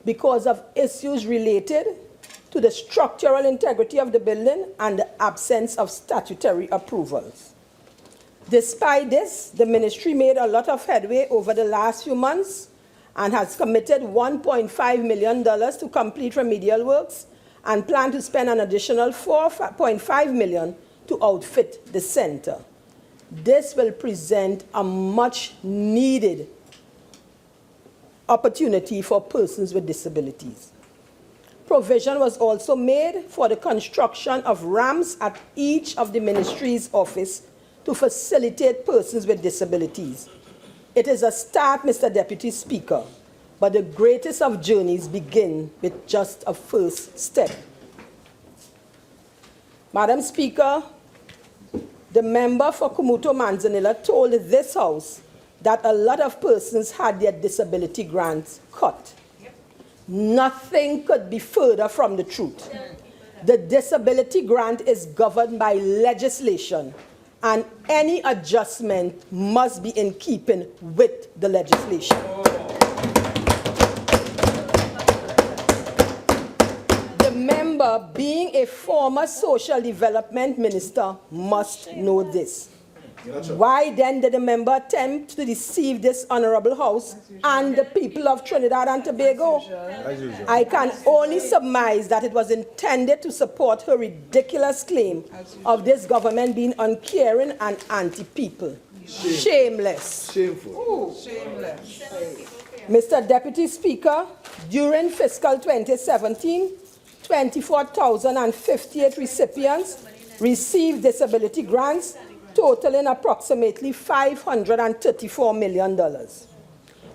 S8: because of issues related to the structural integrity of the building and the absence of statutory approvals. Despite this, the ministry made a lot of headway over the last few months and has committed $1.5 million to complete remedial works and plan to spend an additional $4.5 million to outfit the center. This will present a much needed opportunity for persons with disabilities. Provision was also made for the construction of ramps at each of the ministry's office to facilitate persons with disabilities. It is a start, Mr. Deputy Speaker, but the greatest of journeys begin with just a first step. Madam Speaker, the member for Kumuto Manzanilla told this House that a lot of persons had their disability grants cut. Nothing could be further from the truth. The disability grant is governed by legislation, and any adjustment must be in keeping with the legislation. The member, being a former social development minister, must know this. Why then did the member attempt to deceive this honorable House and the people of Trinidad and Tobago? I can only surmise that it was intended to support her ridiculous claim of this government being uncaring and anti-people. Shameless.
S9: Shameful. Shameless.
S8: Mr. Deputy Speaker, during fiscal 2017, 24,058 recipients received disability grants, totaling approximately $534 million.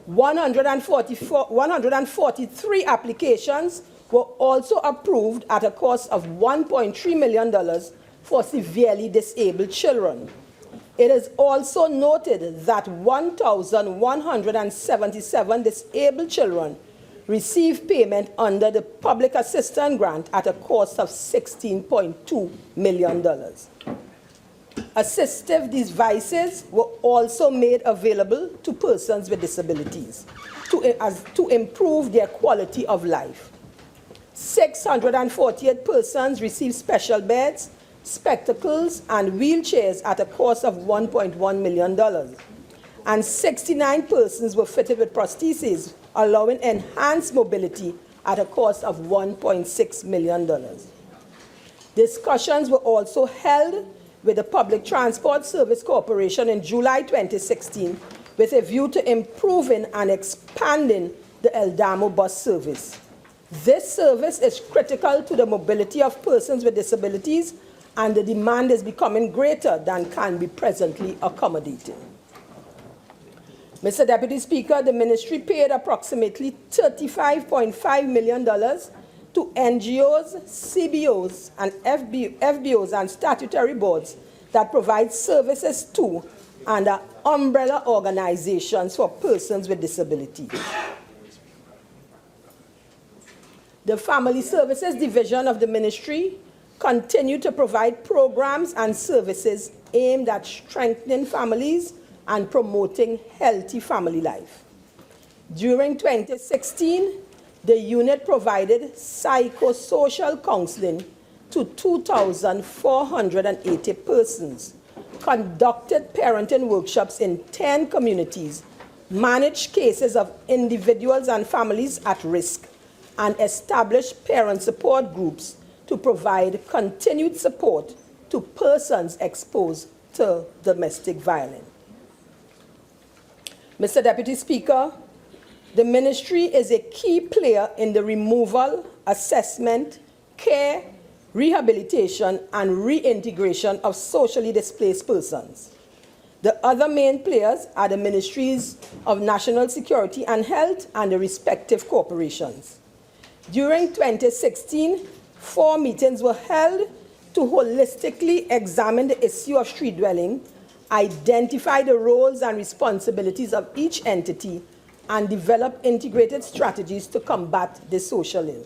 S8: 143 applications were also approved at a cost of $1.3 million for severely disabled children. It is also noted that 1,177 disabled children received payment under the public assistance grant at a cost of $16.2 million. Assistive devices were also made available to persons with disabilities to improve their quality of life. 648 persons received special beds, spectacles, and wheelchairs at a cost of $1.1 million. And 69 persons were fitted with prostheses, allowing enhanced mobility at a cost of $1.6 million. Discussions were also held with the Public Transport Service Corporation in July 2016 with a view to improving and expanding the Eldamo bus service. This service is critical to the mobility of persons with disabilities, and the demand is becoming greater than can be presently accommodated. Mr. Deputy Speaker, the ministry paid approximately $35.5 million to NGOs, CBOs, and FBOs and statutory boards that provide services to and are umbrella organizations for persons with disabilities. The Family Services Division of the ministry continue to provide programs and services aimed at strengthening families and promoting healthy family life. During 2016, the unit provided psychosocial counseling to 2,480 persons, conducted parenting workshops in 10 communities, managed cases of individuals and families at risk, and established parent support groups to provide continued support to persons exposed to domestic violence. Mr. Deputy Speaker, the ministry is a key player in the removal, assessment, care, rehabilitation, and reintegration of socially displaced persons. The other main players are the Ministries of National Security and Health and the respective corporations. During 2016, 4 meetings were held to holistically examine the issue of street dwelling, identify the roles and responsibilities of each entity, and develop integrated strategies to combat the social ill.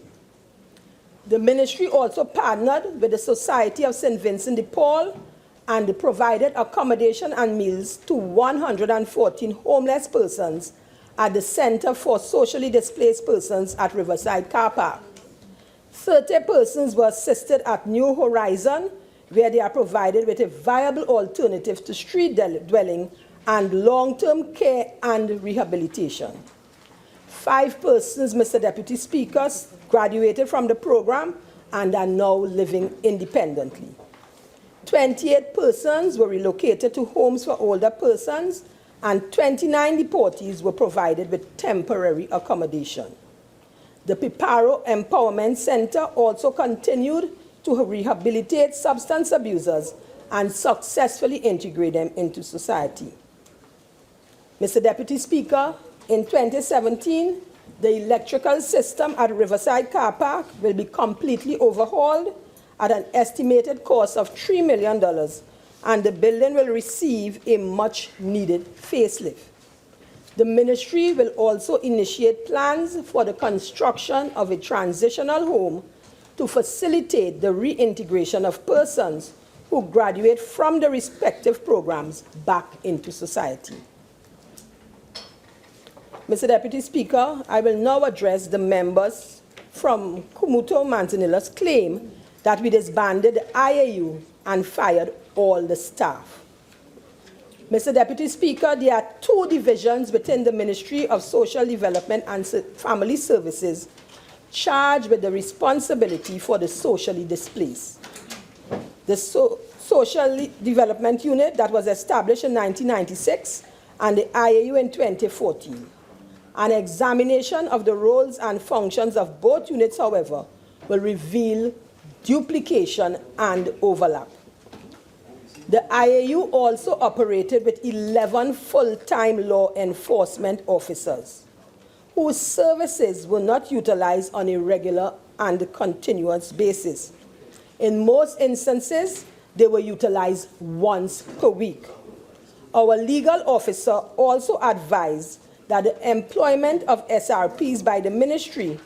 S8: The ministry also partnered with the Society of St. Vincent de Paul and provided accommodation and meals to 114 homeless persons at the Center for Socially Displaced Persons at Riverside Car Park. 30 persons were assisted at New Horizon, where they are provided with a viable alternative to street dwelling and long-term care and rehabilitation. 5 persons, Mr. Deputy Speaker, graduated from the program and are now living independently. 28 persons were relocated to homes for older persons, and 29 deportees were provided with temporary accommodation. The Piparo Empowerment Center also continued to rehabilitate substance abusers and successfully integrate them into society. Mr. Deputy Speaker, in 2017, the electrical system at Riverside Car Park will be completely overhauled at an estimated cost of $3 million, and the building will receive a much-needed facelift. The ministry will also initiate plans for the construction of a transitional home to facilitate the reintegration of persons who graduate from the respective programs back into society. Mr. Deputy Speaker, I will now address the members from Kumuto-Manzanilla's claim that we disbanded the IAU and fired all the staff. Mr. Deputy Speaker, there are two divisions within the Ministry of Social Development and Family Services charged with the responsibility for the socially displaced. The Social Development Unit that was established in 1996 and the IAU in 2014. An examination of the roles and functions of both units, however, will reveal duplication and overlap. The IAU also operated with 11 full-time law enforcement officers whose services were not utilized on a regular and continuous basis. In most instances, they were utilized once per week. Our legal officer also advised that the employment of SRPs by the ministry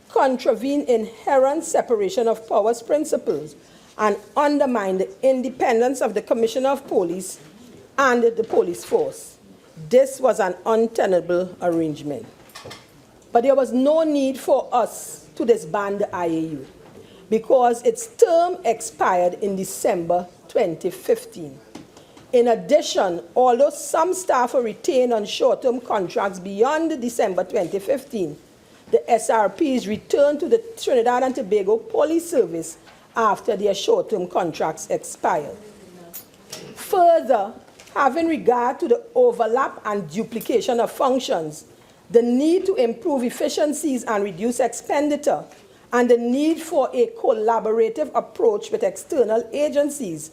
S8: contravene inherent separation of powers principles and undermine the independence of the Commissioner of Police and the police force. This was an untenable arrangement. But there was no need for us to disband the IAU because its term expired in December 2015. In addition, although some staff were retained on short-term contracts beyond December 2015, the SRPs returned to the Trinidad and Tobago Police Service after their short-term contracts expired. Further, having regard to the overlap and duplication of functions, the need to improve efficiencies and reduce expenditure, and the need for a collaborative approach with external agencies,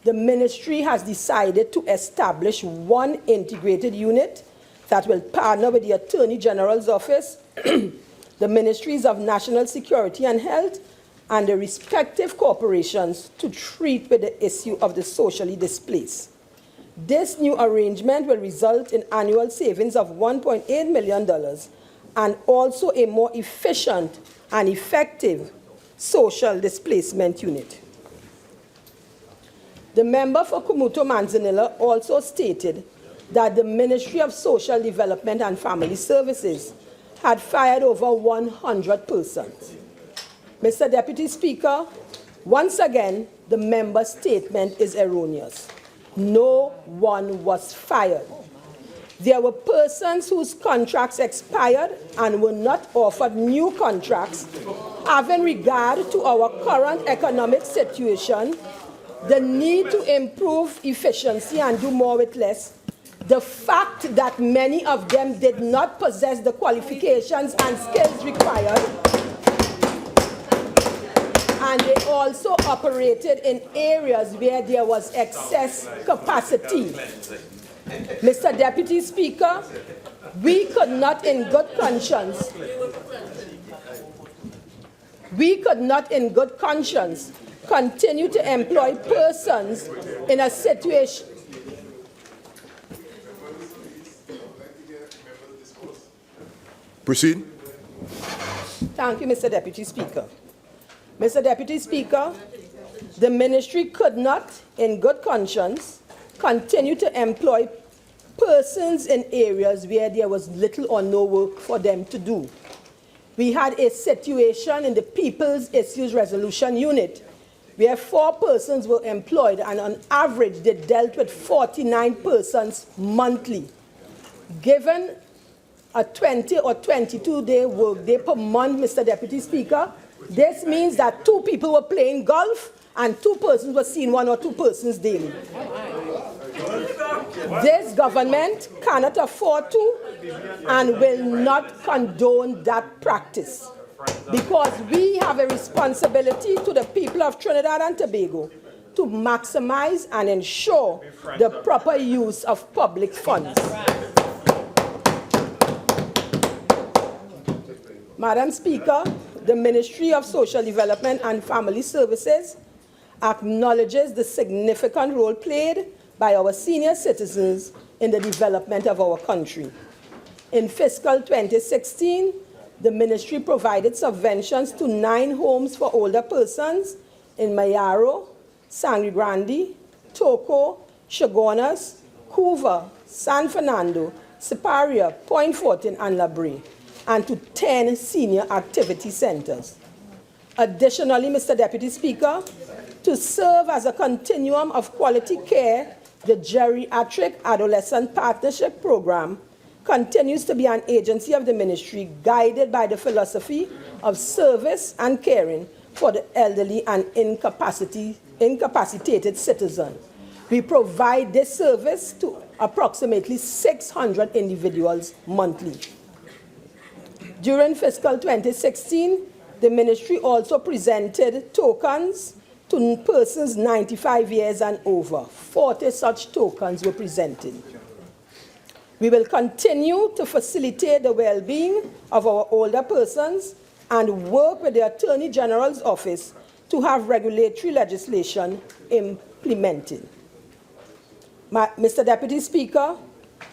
S8: the ministry has decided to establish one integrated unit that will partner with the Attorney General's Office, the Ministries of National Security and Health, and the respective corporations to treat with the issue of the socially displaced. This new arrangement will result in annual savings of $1.8 million and also a more efficient and effective social displacement unit. The member for Kumuto-Manzanilla also stated that the Ministry of Social Development and Family Services had fired over 100 persons. Mr. Deputy Speaker, once again, the member's statement is erroneous. No one was fired. There were persons whose contracts expired and were not offered new contracts. Having regard to our current economic situation, the need to improve efficiency and do more with less, the fact that many of them did not possess the qualifications and skills required, and they also operated in areas where there was excess capacity. Mr. Deputy Speaker, we could not in good conscience continue to employ persons in a situation.
S6: Proceed.
S8: Thank you, Mr. Deputy Speaker. Mr. Deputy Speaker, the ministry could not, in good conscience, continue to employ persons in areas where there was little or no work for them to do. We had a situation in the People's Issues Resolution Unit where 4 persons were employed, and on average they dealt with 49 persons monthly. Given a 20 or 22-day workday per month, Mr. Deputy Speaker, this means that 2 people were playing golf and 2 persons were seeing 1 or 2 persons daily. This government cannot afford to and will not condone that practice, because we have a responsibility to the people of Trinidad and Tobago to maximize and ensure the proper use of public funds. Madam Speaker, the Ministry of Social Development and Family Services acknowledges the significant role played by our senior citizens in the development of our country. In fiscal 2016, the ministry provided subventions to 9 homes for older persons in Mayaro, Sangre Grande, Toco, Chagonas, Hoover, San Fernando, Siparia, Point Fortin, and La Brea, and to 10 senior activity centers. Additionally, Mr. Deputy Speaker, to serve as a continuum of quality care, the Geriatric Adolescent Partnership Program continues to be an agency of the ministry guided by the philosophy of service and caring for the elderly and incapacitated citizens. We provide this service to approximately 600 individuals monthly. During fiscal 2016, the ministry also presented tokens to persons 95 years and over. 40 such tokens were presented. We will continue to facilitate the well-being of our older persons and work with the Attorney General's office to have regulatory legislation implemented. Mr. Deputy Speaker,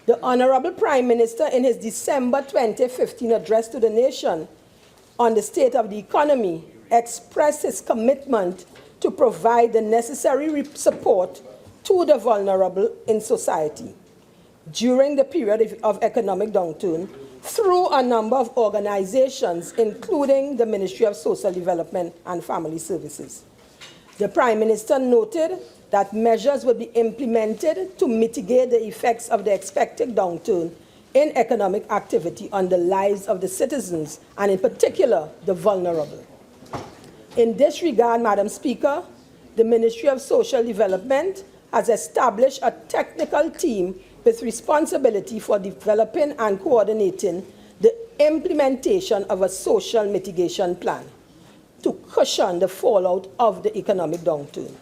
S8: the Honorable Prime Minister, in his December 2015 address to the nation on the state of the economy, expressed his commitment to provide the necessary support to the vulnerable in society during the period of economic downturn through a number of organizations, including the Ministry of Social Development and Family Services. The Prime Minister noted that measures will be implemented to mitigate the effects of the expected downturn in economic activity on the lives of the citizens, and in particular, the vulnerable. In this regard, Madam Speaker, the Ministry of Social Development has established a technical team with responsibility for developing and coordinating the implementation of a social mitigation plan to cushion the fallout of the economic downturn.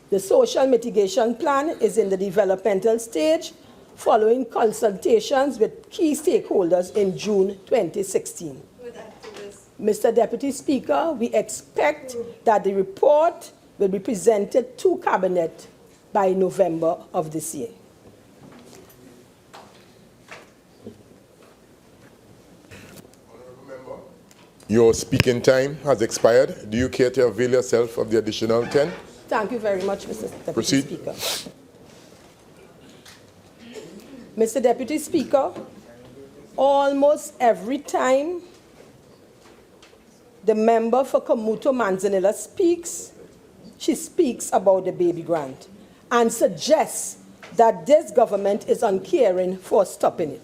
S8: The social mitigation plan is in the developmental stage following consultations with key stakeholders in June 2016. Mr. Deputy Speaker, we expect that the report will be presented to Cabinet by November of this year.
S6: Your speaking time has expired. Do you care to avail yourself of the additional 10?
S8: Thank you very much, Mr. Deputy
S6: Proceed.
S8: Speaker. Mr. Deputy Speaker, almost every time the member for Kamuto Manzanilla speaks, she speaks about the baby grant and suggests that this government is uncaring for stopping it.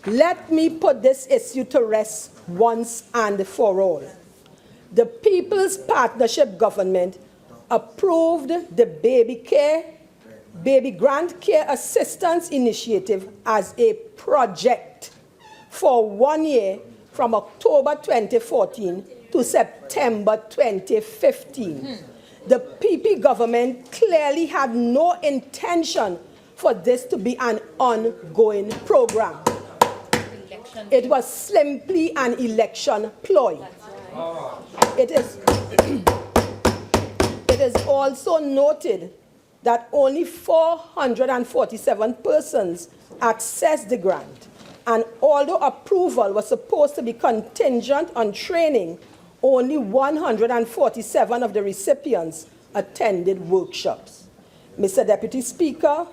S8: Let me put this issue to rest once and for all. The People's Partnership Government approved the Baby Grant Care Assistance Initiative as a project for 1 year from October 2014 to September 2015. The PP government clearly had no intention for this to be an ongoing program. It was simply an election ploy. It is also noted that only 447 persons accessed the grant, and although approval was supposed to be contingent on training, only 147 of the recipients attended workshops. Mr. Deputy Speaker,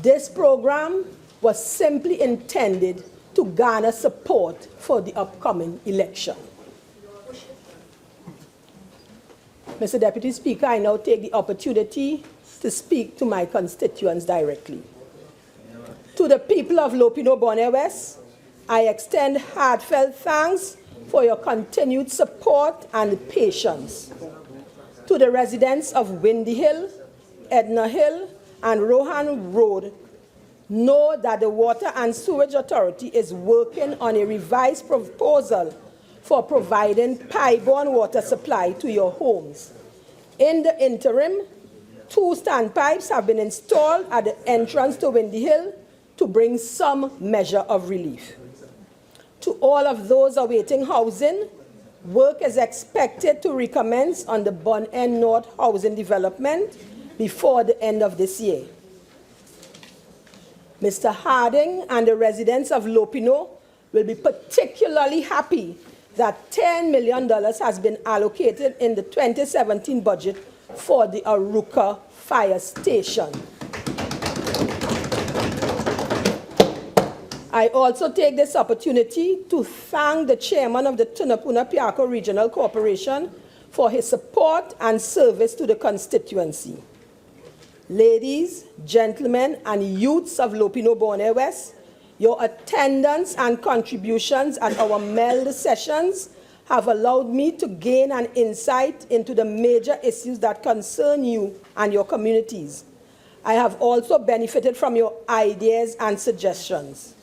S8: this program was simply intended to garner support for the upcoming election. Mr. Deputy Speaker, I now take the opportunity to speak to my constituents directly. To the people of Lopinot, Bonner West, I extend heartfelt thanks for your continued support and patience. To the residents of Windy Hill, Edna Hill, and Rohan Road, know that the Water and Sewage Authority is working on a revised proposal for providing pipe-borne water supply to your homes. In the interim, 2 standpipes have been installed at the entrance to Windy Hill to bring some measure of relief. To all of those awaiting housing, work is expected to recommence on the Bun End North housing development before the end of this year. Mr. Harding and the residents of Lopinot will be particularly happy that $10 million has been allocated in the 2017 budget for the Aruka Fire Station. I also take this opportunity to thank the chairman of the Tunapuna-Piarco Regional Corporation for his support and service to the constituency. Ladies, gentlemen, and youths of Lopinot Borneo West, your attendance and contributions at our MELD sessions have allowed me to gain an insight into the major issues that concern you and your communities. I have also benefited from your ideas and suggestions.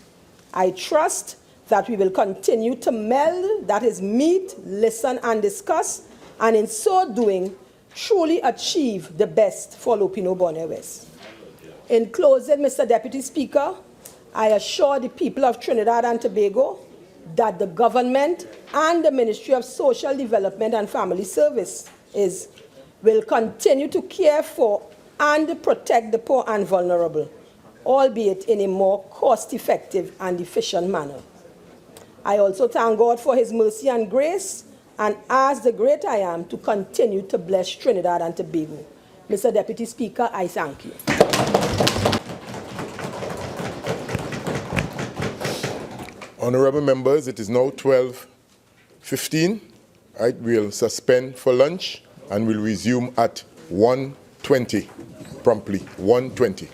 S8: I trust that we will continue to meld, that is, meet, listen, and discuss, and in so doing, truly achieve the best for Lopinot Borneo West. In closing, Mr. Deputy Speaker, I assure the people of Trinidad and Tobago that the government and the Ministry of Social Development and Family Services will continue to care for and protect the poor and vulnerable, albeit in a more cost-effective and efficient manner. I also thank God for his mercy and grace and ask the great I Am to continue to bless Trinidad and Tobago. Mr. Deputy Speaker, I thank you.
S6: Honorable members, it is now 12:15. Right, we'll suspend for lunch and we'll resume at 1:20, promptly 1:20.